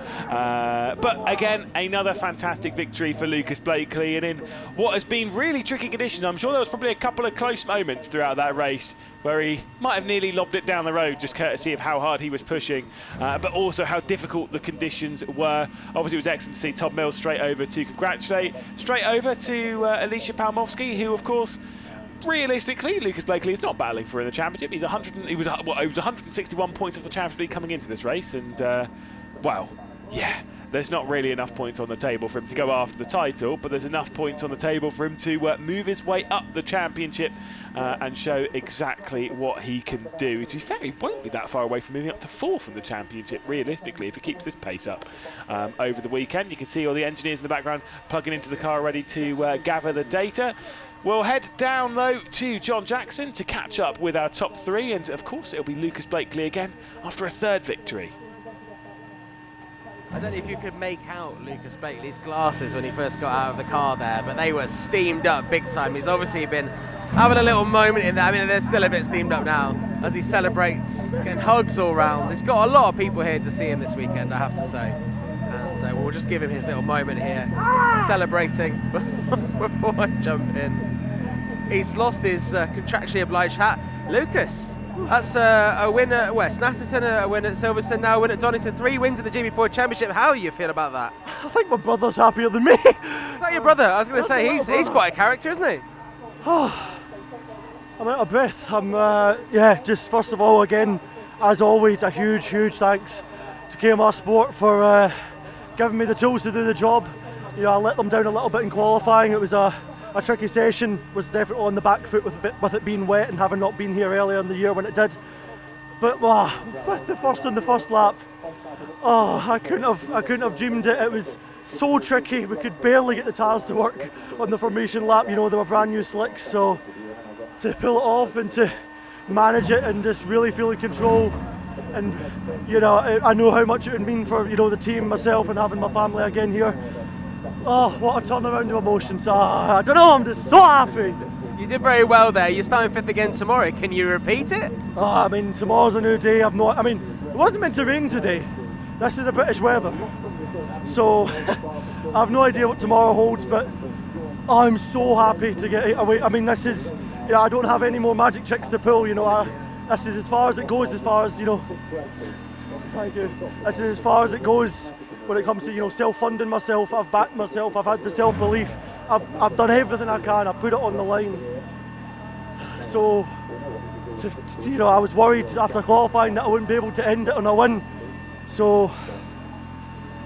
But again, another fantastic victory for Lucas Blakely, and in what has been really tricky conditions. I'm sure there was probably a couple of close moments throughout that race where he might have nearly lobbed it down the road, just courtesy of how hard he was pushing, but also how difficult the conditions were. Obviously, it was excellent to see Tom Mills straight over to congratulate, straight over to Alicia Palmowski, who, of course, realistically, Lucas Blakely is not battling for in the championship. He was 161 points off the Championship League coming into this race, and wow, yeah. There's not really enough points on the table for him to go after the title, but there's enough points on the table for him to move his way up the championship and show exactly what he can do. To be fair, he won't be that far away from moving up to 4th in the championship, realistically, if he keeps this pace up over the weekend. You can see all the engineers in the background plugging into the car ready to gather the data. We'll head down, though, to Jon Jackson to catch up with our top 3, and of course it'll be Lucas Blakely again after a 3rd victory. I don't know if you could make out Lucas Blakely's glasses when he first got out of the car there, but they were steamed up big time. He's obviously been having a little moment in there. I mean, they're still a bit steamed up now as he celebrates, getting hugs all round. He's got a lot of people here to see him this weekend, I have to say. And we'll just give him his little moment here, celebrating before I jump in. He's lost his contractually obliged hat. Lucas, that's a win at West Nasserton, a win at Silverstone, now a win at Donington. 3 wins in the GB4 Championship. How do you feel about that? I think my brother's happier than me. Is that your brother? I was going to say, he's quite a character, isn't he? Oh, I'm out of breath. Yeah, just first of all, again, as always, a huge thanks to KMR Sport for giving me the tools to do the job. You know, I let them down a little bit in qualifying. It was a tricky session, was definitely on the back foot with it being wet and having not been here earlier in the year when it did. But with the first lap, I couldn't have dreamed it. It was so tricky. We could barely get the tyres to work on the formation lap. You know, they were brand new slicks, so to pull it off and to manage it and just really feel in control. And you know, I know how much it would mean for, you know, the team, myself, and having my family again here. Oh, what a turnaround of emotions. I don't know, I'm just so happy. You did very well there. You're starting 5th again tomorrow. Can you repeat it? I mean, tomorrow's a new day. It wasn't meant to rain today. This is the British weather. So, I have no idea what tomorrow holds, but I'm so happy to get away. I mean, this is, I don't have any more magic tricks to pull, you know. This is as far as it goes, as far as, you know, thank you. This is as far as it goes when it comes to, you know, self-funding myself. I've backed myself, I've had the self-belief, I've done everything I can, I put it on the line. So, you know, I was worried after qualifying that I wouldn't be able to end it on a win. So,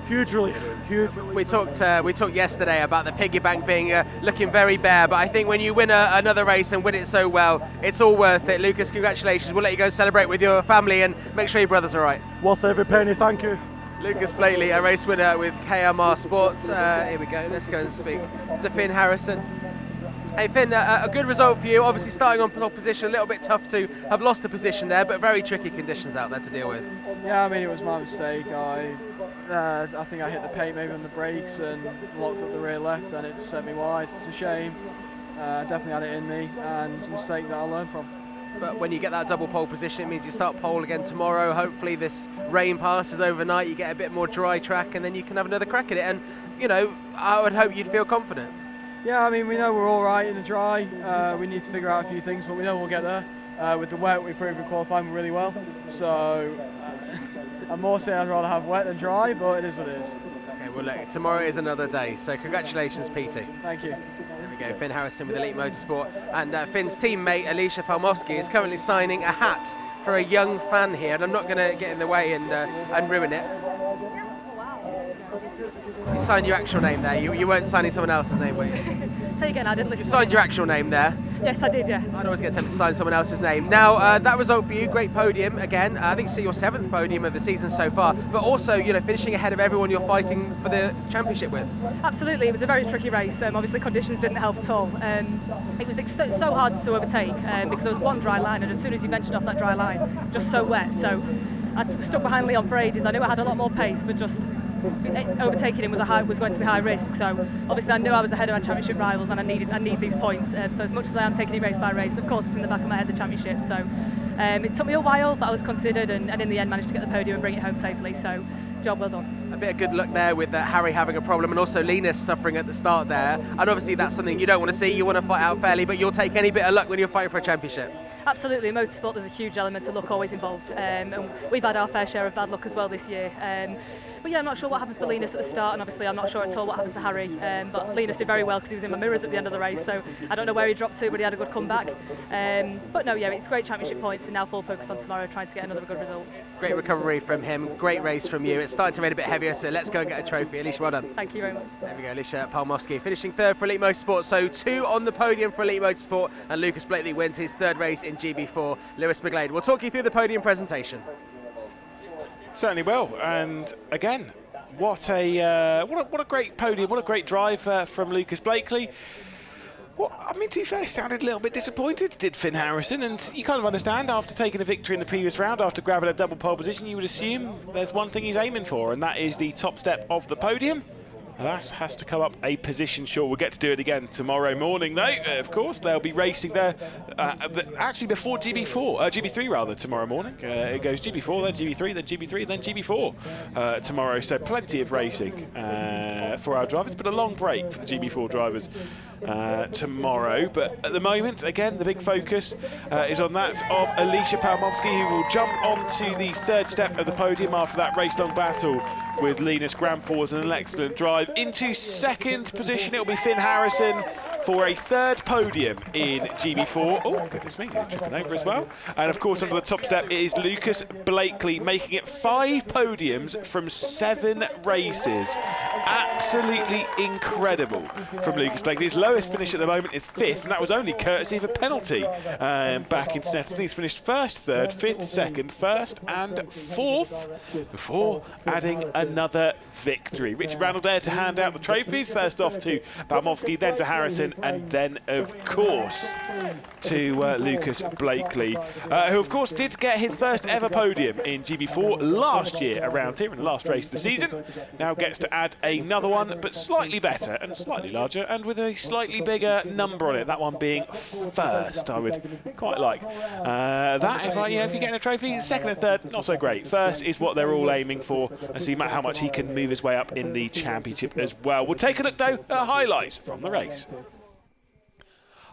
huge relief, huge relief. We talked yesterday about the piggy bank being looking very bare, but I think when you win another race and win it so well, it's all worth it. Lucas, congratulations. We'll let you go celebrate with your family and make sure your brother's all right. Worth every penny, thank you. Lucas Blakely, a race winner with KMR Sports. Here we go, let's go and speak to Finn Harrison. Hey Finn, a good result for you, obviously starting on pole position, a little bit tough to have lost the position there, but very tricky conditions out there to deal with. Yeah, I mean, it was my mistake. I think I hit the paint maybe on the brakes and locked up the rear left, and it set me wide. It's a shame. Definitely had it in me, and it's a mistake that I'll learn from. But when you get that double pole position, it means you start pole again tomorrow. Hopefully this rain passes overnight, you get a bit more dry track, and then you can have another crack at it. And, you know, I would hope you'd feel confident. Yeah, I mean, we know we're all right in the dry. We need to figure out a few things, but we know we'll get there. With the wet, we proved in qualifying really well. So, I'm more saying I'd rather have wet than dry, but it is what it is. Okay, well, look, tomorrow is another day. So, congratulations, PT. Thank you. There we go, Finn Harrison with Elite Motorsport. And Finn's teammate, Alicia Palmowski, is currently signing a hat for a young fan here. And I'm not going to get in the way and ruin it. You signed your actual name there. You weren't signing someone else's name, were you? Say again, I didn't listen. You signed your actual name there. Yes, I did, yeah. I'd always get tempted to sign someone else's name. Now, that result for you, great podium again. I think it's your 7th podium of the season so far, but also, you know, finishing ahead of everyone you're fighting for the championship with. Absolutely, it was a very tricky race. Obviously, conditions didn't help at all. It was so hard to overtake because there was one dry line, and as soon as you ventured off that dry line, just so wet. So I'd stuck behind Leon for ages. I knew I had a lot more pace, but just overtaking him was going to be high risk. So obviously I knew I was ahead of our championship rivals, and I need these points. So as much as I am taking it race by race, of course it's in the back of my head, the championship. So it took me a while, but I was considered, and in the end managed to get the podium and bring it home safely. So job well done. A bit of good luck there with Harry having a problem, and also Linus suffering at the start there. And obviously that's something you don't want to see. You want to fight out fairly, but you'll take any bit of luck when you're fighting for a championship. Absolutely, in motorsport there's a huge element of luck always involved, and we've had our fair share of bad luck as well this year. But yeah, I'm not sure what happened for Linus at the start, and obviously I'm not sure at all what happened to Harry. But Linus did very well because he was in my mirrors at the end of the race, so I don't know where he dropped to, but he had a good comeback. But no, yeah, it's great championship points, and now full focus on tomorrow, trying to get another good result. Great recovery from him, great race from you. It's starting to rain a bit heavier, so let's go and get a trophy. Alicia, well done. Thank you very much. There we go, Alicia Palmowski finishing 3rd for Elite Motorsport, so 2 on the podium for Elite Motorsport, and Lucas Blakely wins his 3rd race in GB4. Lewis McGlade will talk you through the podium presentation. Certainly will, and again, what a great podium, what a great drive from Lucas Blakely. Well, I mean, to be fair, he sounded a little bit disappointed, did Finn Harrison, and you kind of understand after taking a victory in the previous round, after grabbing a double pole position, you would assume there's one thing he's aiming for, and that is the top step of the podium. Alas, has to come up a position short. We'll get to do it again tomorrow morning, though. Of course, they'll be racing there actually before GB3 rather, tomorrow morning. It goes GB4, then GB3, then GB3, then GB4 tomorrow. So plenty of racing for our drivers, but a long break for the GB4 drivers tomorrow. But at the moment, again, the big focus is on that of Alicia Palmowski, who will jump onto the 3rd step of the podium after that race-long battle with Linus Gramforce and an excellent drive. Into 2nd position, it'll be Finn Harrison for a 3rd podium in GB4. Oh, goodness me, they're tripping over as well. And of course, onto the top step is Lucas Blakely, making it 5 podiums from 7 races. Absolutely incredible from Lucas Blakely. His lowest finish at the moment is 5th, and that was only courtesy of a penalty back in Snetterton. He's finished 1st, 3rd, 5th, 2nd, 1st and 4th before adding another victory. Richard Randall there to hand out the trophies, first off to Palmowski, then to Harrison, and then of course to Lucas Blakely, who of course did get his first ever podium in GB4 last year around here in the last race of the season. Now gets to add another one, but slightly better and slightly larger and with a slightly bigger number on it, that one being 1st. I would quite like that. If you're getting a trophy, 2nd and 3rd, not so great. 1st is what they're all aiming for, and see how much he can move his way up in the championship as well. We'll take a look though at highlights from the race.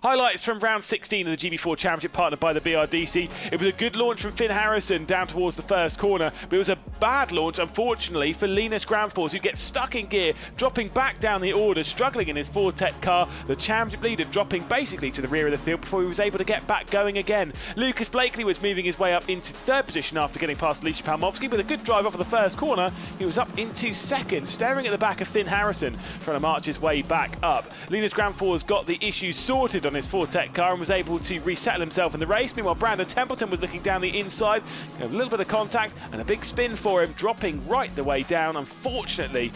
Highlights from round 16 of the GB4 Championship, partnered by the BRDC. It was a good launch from Finn Harrison down towards the 1st corner, but it was a bad launch, unfortunately, for Linus Gramforce, who gets stuck in gear, dropping back down the order, struggling in his Fortec car. The championship leader dropping basically to the rear of the field before he was able to get back going again. Lucas Blakely was moving his way up into 3rd position after getting past Alicia Palmowski. With a good drive off of the 1st corner, he was up into 2nd, staring at the back of Finn Harrison, trying to march his way back up. Linus Gramforce got the issues sorted on his Fortec car and was able to resettle himself in the race. Meanwhile, Brandon Templeton was looking down the inside, a little bit of contact and a big spin for him, dropping right the way down, unfortunately,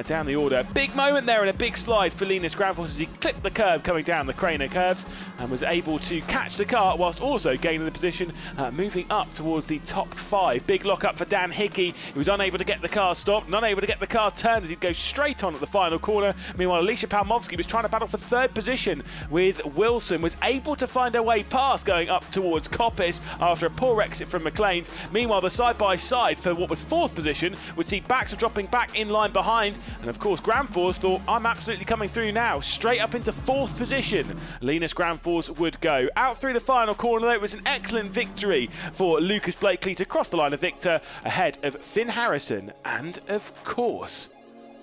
down the order. Big moment there and a big slide for Linus Gramforce as he clipped the curb coming down the Craner curves and was able to catch the car whilst also gaining the position, moving up towards the top 5. Big lock up for Dan Hickey. He was unable to get the car stopped, not able to get the car turned as he'd go straight on at the final corner. Meanwhile, Alicia Palmowski was trying to battle for 3rd position with Wilson, was able to find her way past going up towards Coppice after a poor exit from McLean's. Meanwhile, the side-by-side for what was 4th position would see Baxter dropping back in line behind, and of course Gramforce thought, I'm absolutely coming through now, straight up into 4th position. Linus Gramforce would go. Out through the final corner though, it was an excellent victory for Lucas Blakely to cross the line of victor ahead of Finn Harrison and of course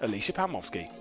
Alicia Palmowski.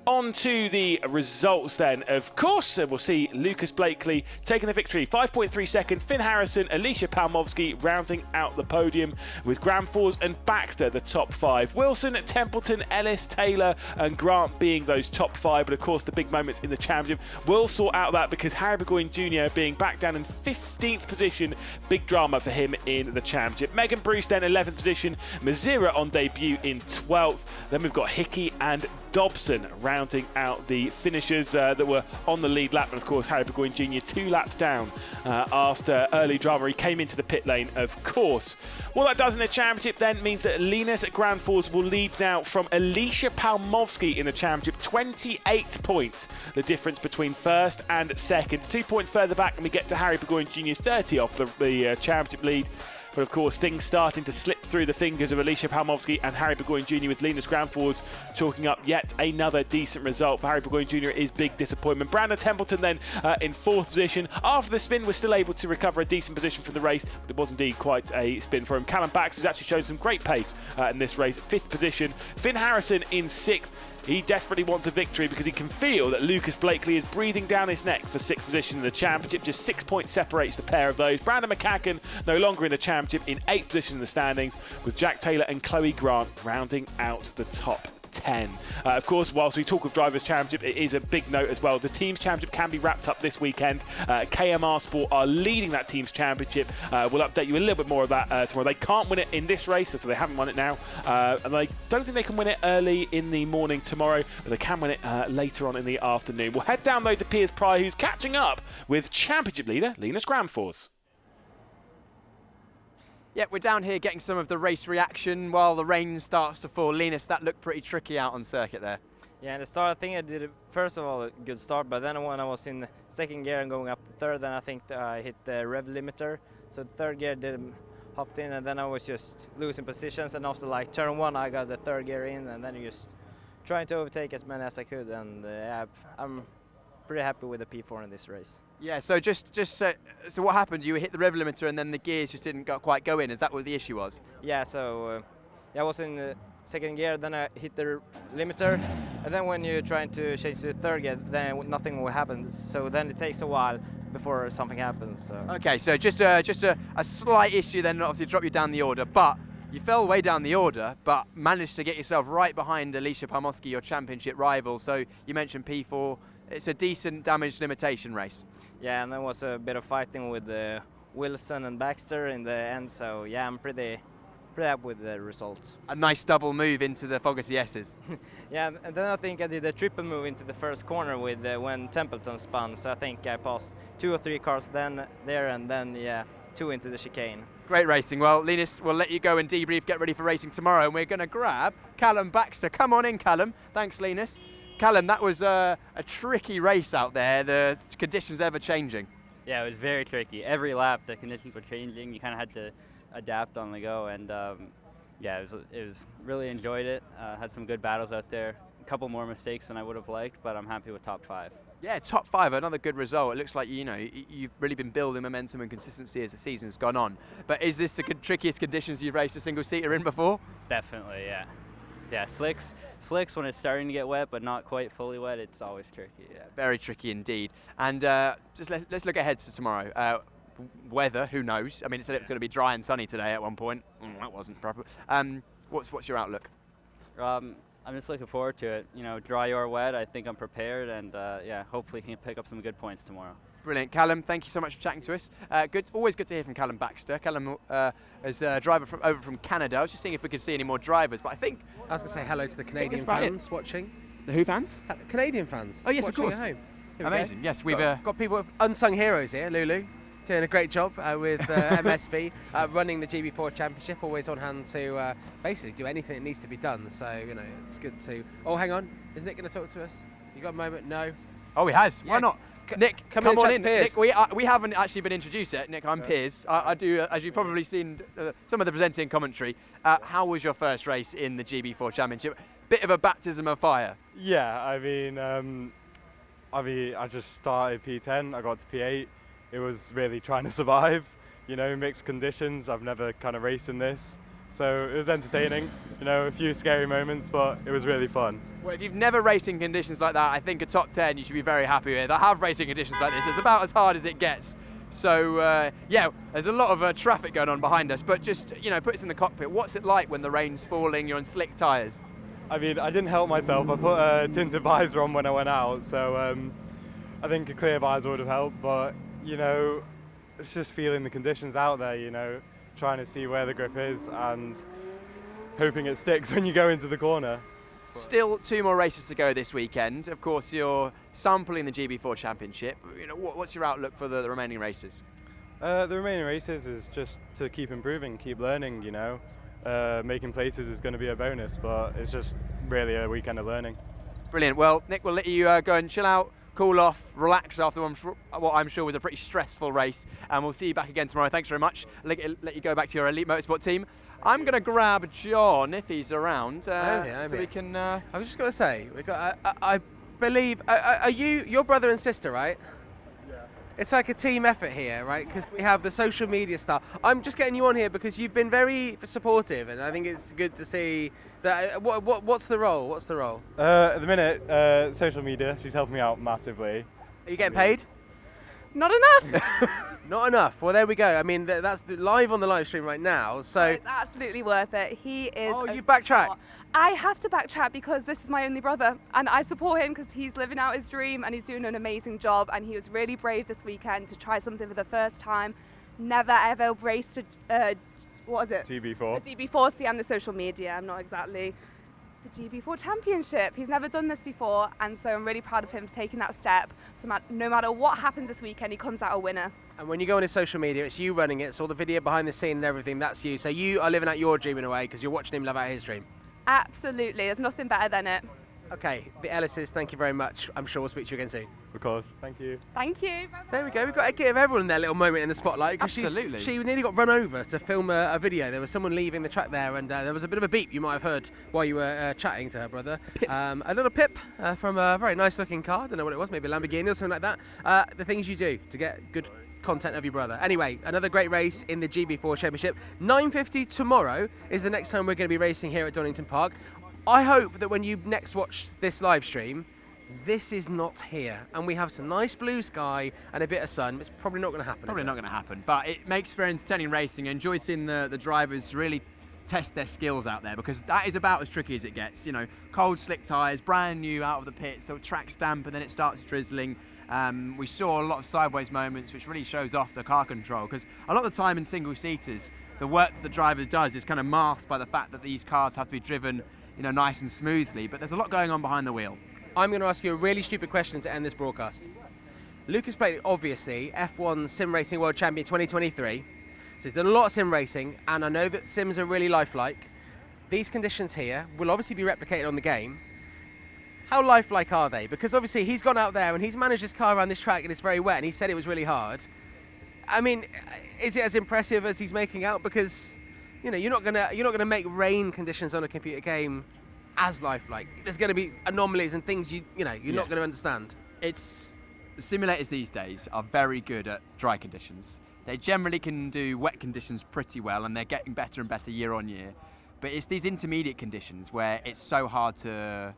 On to the results then. Of course, we'll see Lucas Blakely taking the victory. 5.3 seconds. Finn Harrison, Alicia Palmowski rounding out the podium with Granfors and Baxter the top 5. Wilson, Templeton, Ellis, Taylor and Grant being those top 5. But of course, the big moments in the championship will sort out that because Harry Burgoyne Jr. being back down in 15th position. Big drama for him in the championship. Megan Bruce then 11th position. Mazira on debut in 12th. Then we've got Hickey and Dobson rounding out the finishers that were on the lead lap. And of course, Harry Burgoyne Jr. 2 laps down after early drama. He came into the pit lane, of course. What that does in the championship then means that Linus Granfors will lead now from Alicia Palmowski in the championship. 28 points, the difference between first and second. 2 points further back and we get to Harry Burgoyne Jr. 30 off the championship lead. But of course, things starting to slip through the fingers of Alicia Palmowski and Harry Burgoyne Jr. with Linus Granfors chalking up yet another decent result for Harry Burgoyne Jr. is big disappointment. Brandon Templeton then in 4th position. After the spin, was still able to recover a decent position from the race, but it was indeed quite a spin for him. Callum Baxter has actually shown some great pace in this race, 5th position. Finn Harrison in 6th. He desperately wants a victory because he can feel that Lucas Blakely is breathing down his neck for 6th position in the championship. Just 6 points separates the pair of those. Brandon McCacken no longer in the championship in 8th position in the standings with Jack Taylor and Chloe Grant rounding out the top 10. Of course, whilst we talk of Drivers' Championship, it is a big note as well. The Teams Championship can be wrapped up this weekend. KMR Sport are leading that Teams Championship. We'll update you a little bit more of that tomorrow. They can't win it in this race, so they haven't won it now. And I don't think they can win it early in the morning tomorrow, but they can win it later on in the afternoon. We'll head down though to Piers Pryor, who's catching up with Championship leader Linus Granfors. Yeah, we're down here getting some of the race reaction while the rain starts to fall. Linus, that looked pretty tricky out on circuit there. Yeah, in the start, I think I did, first of all, a good start, but then when I was in second gear and going up to third, then I think I hit the rev limiter. So third gear hopped in, and then I was just losing positions, and after like turn 1, I got the third gear in, and then just trying to overtake as many as I could, and yeah, I'm pretty happy with the P4 in this race. Yeah, so so what happened? You hit the rev limiter and then the gears just didn't quite go in. Is that what the issue was? Yeah, so I was in second gear, then I hit the limiter, and then when you're trying to change to third gear, then nothing will happen. So then it takes a while before something happens. So. Okay, so just a slight issue then, obviously drop you down the order, but you fell way down the order, but managed to get yourself right behind Alicia Palmowski, your championship rival. So you mentioned P4. It's a decent damage limitation race. Yeah, and there was a bit of fighting with Wilson and Baxter in the end, so yeah, I'm pretty happy with the results. A nice double move into the Fogarty S's. Yeah, and then I think I did a triple move into the first corner with when Templeton spun, so I think I passed 2 or 3 cars there, and then yeah, 2 into the chicane. Great racing. Well, Linus, we'll let you go and debrief, get ready for racing tomorrow, and we're going to grab Callum Baxter. Come on in, Callum. Thanks, Linus. Callum, that was a tricky race out there. The conditions ever changing. Yeah, it was very tricky. Every lap, the conditions were changing. You kind of had to adapt on the go, and yeah, it was really enjoyed it. Had some good battles out there. A couple more mistakes than I would have liked, but I'm happy with top 5. Yeah, top 5, another good result. It looks like you've really been building momentum and consistency as the season's gone on. But is this the trickiest conditions you've raced a single-seater in before? Definitely, yeah. Yeah, slicks when it's starting to get wet, but not quite fully wet, it's always tricky. Yeah, very tricky indeed. And just let's look ahead to tomorrow. Weather, who knows? I mean, it said it was going to be dry and sunny today at one point. That wasn't proper. What's your outlook? I'm just looking forward to it. You know, dry or wet, I think I'm prepared, and yeah, hopefully can pick up some good points tomorrow. Brilliant. Callum, thank you so much for chatting to us. Always good to hear from Callum Baxter. Callum is a driver over from Canada. I was just seeing if we could see any more drivers, but I think... I was going to say hello to the Canadian fans watching. The who fans? Canadian fans. Oh, yes, of course. At home. Amazing. Yes, we've... got people, unsung heroes here. Lulu, doing a great job with MSV, running the GB4 Championship, always on hand to basically do anything that needs to be done. So, you know, it's good to... Oh, hang on. Is Nick going to talk to us? You got a moment? No? Oh, he has. Why not? Nick, come on in. Piers. Nick, we haven't actually been introduced yet. Nick, I'm Piers. I do, as you've probably seen some of the presenting commentary. How was your first race in the GB4 Championship? Bit of a baptism of fire. Yeah, I mean, I just started P10. I got to P8. It was really trying to survive. You know, mixed conditions. I've never kind of raced in this, So it was entertaining, you know, a few scary moments, but it was really fun. Well, if you've never raced in conditions like that, I think a top 10 you should be very happy with. I have raced in conditions like this. It's about as hard as it gets. So, yeah, there's a lot of traffic going on behind us, but just, you know, put us in the cockpit. What's it like when the rain's falling, you're on slick tyres? I mean, I didn't help myself. I put a tinted visor on when I went out, so I think a clear visor would have helped, but, you know, it's just feeling the conditions out there, you know, trying to see where the grip is and hoping it sticks when you go into the corner. Still 2 more races to go this weekend. Of course, you're sampling the GB4 Championship. You know, what's your outlook for the remaining races? The remaining races is just to keep improving, keep learning, you know. Making places is going to be a bonus, but it's just really a weekend of learning. Brilliant. Well, Nick, we'll let you go and chill out, cool off, relax after what I'm sure was a pretty stressful race, and we'll see you back again tomorrow. Thanks very much. Let you go back to your Elite Motorsport team. I'm going to grab John if he's around, so we can... I was just going to say, we got. I believe, are you your brother and sister, right? Yeah. It's like a team effort here, right? Because we have the social media stuff. I'm just getting you on here because you've been very supportive, and I think it's good to see that. What's the role? What's the role? At the minute, social media. She's helping me out massively. Are you getting paid? Not enough. Not enough. Well, there we go. I mean, that's live on the live stream right now. So it's absolutely worth it. He is. Oh, you backtracked. I have to backtrack because this is my only brother, and I support him because he's living out his dream and he's doing an amazing job. And he was really brave this weekend to try something for the first time. Never ever raced a what is it? GB4. The GB4. See, on the social media, I'm not exactly. The GB4 Championship. He's never done this before, and so I'm really proud of him for taking that step. So no matter what happens this weekend, he comes out a winner. And when you go on his social media, it's you running it, so all the video behind the scene and everything, that's you. So you are living out your dream in a way, because you're watching him live out his dream. Absolutely, there's nothing better than it. Okay, the Ellises, thank you very much. I'm sure we'll speak to you again soon. Of course, thank you. Thank you. Bye-bye. There we go, we've got to give everyone their little moment in the spotlight. Absolutely. She nearly got run over to film a video. There was someone leaving the track there, and there was a bit of a beep you might have heard while you were chatting to her brother. A little pip from a very nice looking car, I don't know what it was, maybe a Lamborghini or something like that. The things you do to get good content of your brother. Anyway, another great race in the GB4 Championship. 9:50 tomorrow is the next time we're going to be racing here at Donington Park. I hope that when you next watch this live stream, this is not here, and we have some nice blue sky and a bit of sun. It's probably not going to happen. Probably not going to happen, but it makes for entertaining racing. I enjoy seeing the drivers really test their skills out there, because that is about as tricky as it gets. You know, cold, slick tyres, brand new out of the pits, so track's damp and then it starts drizzling. We saw a lot of sideways moments, which really shows off the car control, because a lot of the time in single-seaters, the work the driver does is kind of masked by the fact that these cars have to be driven, you know, nice and smoothly, but there's a lot going on behind the wheel. I'm going to ask you a really stupid question to end this broadcast. Lucas Blake, obviously, F1 Sim Racing World Champion 2023. So he's done a lot of sim racing, and I know that sims are really lifelike. These conditions here will obviously be replicated on the game. How lifelike are they? Because obviously he's gone out there and he's managed his car around this track and it's very wet, and he said it was really hard. I mean, is it as impressive as he's making out? Because, you know, you're not gonna make rain conditions on a computer game as lifelike. There's going to be anomalies and things you're not going to understand. The simulators these days are very good at dry conditions. They generally can do wet conditions pretty well, and they're getting better and better year on year. But it's these intermediate conditions where it's so hard to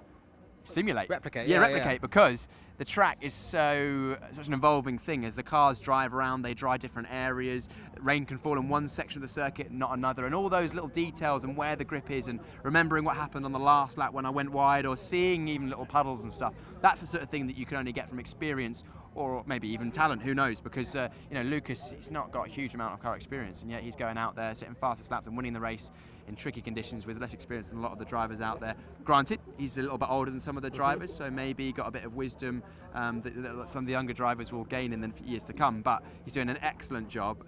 simulate. Replicate. Replicate, because the track is such an evolving thing. As the cars drive around, they dry different areas. Rain can fall in one section of the circuit, not another, and all those little details and where the grip is, and remembering what happened on the last lap when I went wide, or seeing even little puddles and stuff. That's the sort of thing that you can only get from experience, or maybe even talent, who knows, because Lucas, he's not got a huge amount of car experience, and yet he's going out there, setting fastest laps and winning the race in tricky conditions with less experience than a lot of the drivers out there. Granted, he's a little bit older than some of the drivers, so maybe got a bit of wisdom that some of the younger drivers will gain in the years to come, but he's doing an excellent job.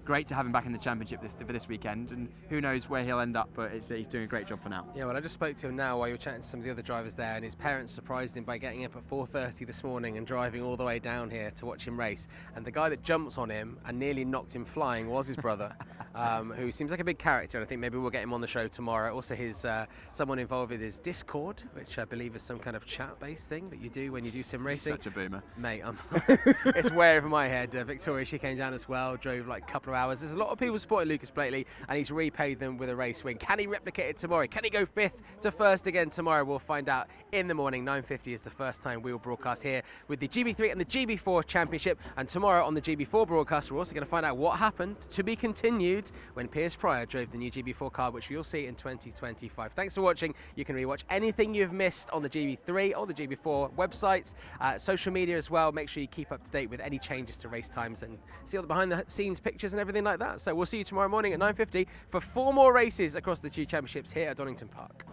Great to have him back in the championship for this weekend, and who knows where he'll end up, but he's doing a great job for now. Yeah, well, I just spoke to him now while you were chatting to some of the other drivers there, and his parents surprised him by getting up at 4:30 this morning and driving all the way down here to watch him race. And the guy that jumps on him and nearly knocked him flying was his brother, who seems like a big character, and I think maybe we'll get him on the show tomorrow. Also, his someone involved with his Discord, which I believe is some kind of chat-based thing that you do when you do sim racing. Such a boomer. Mate, it's way over my head. Victoria, she came down as well, drove like a couple of hours. There's a lot of people supporting Lucas Blakely, and he's repaid them with a race win. Can he replicate it tomorrow? Can he go 5th to 1st again tomorrow? We'll find out in the morning. 9:50 is the first time we will broadcast here with the GB3 and the GB4 Championship. And tomorrow on the GB4 broadcast, we're also going to find out what happened, to be continued, when Piers drove the new GB4 car, which you'll see in 2025. Thanks for watching. You can rewatch anything you've missed on the GB3 or the GB4 websites, social media as well. Make sure you keep up to date with any changes to race times and see all the behind the scenes pictures and everything like that. So we'll see you tomorrow morning at 9:50 for 4 more races across the 2 championships here at Donington Park.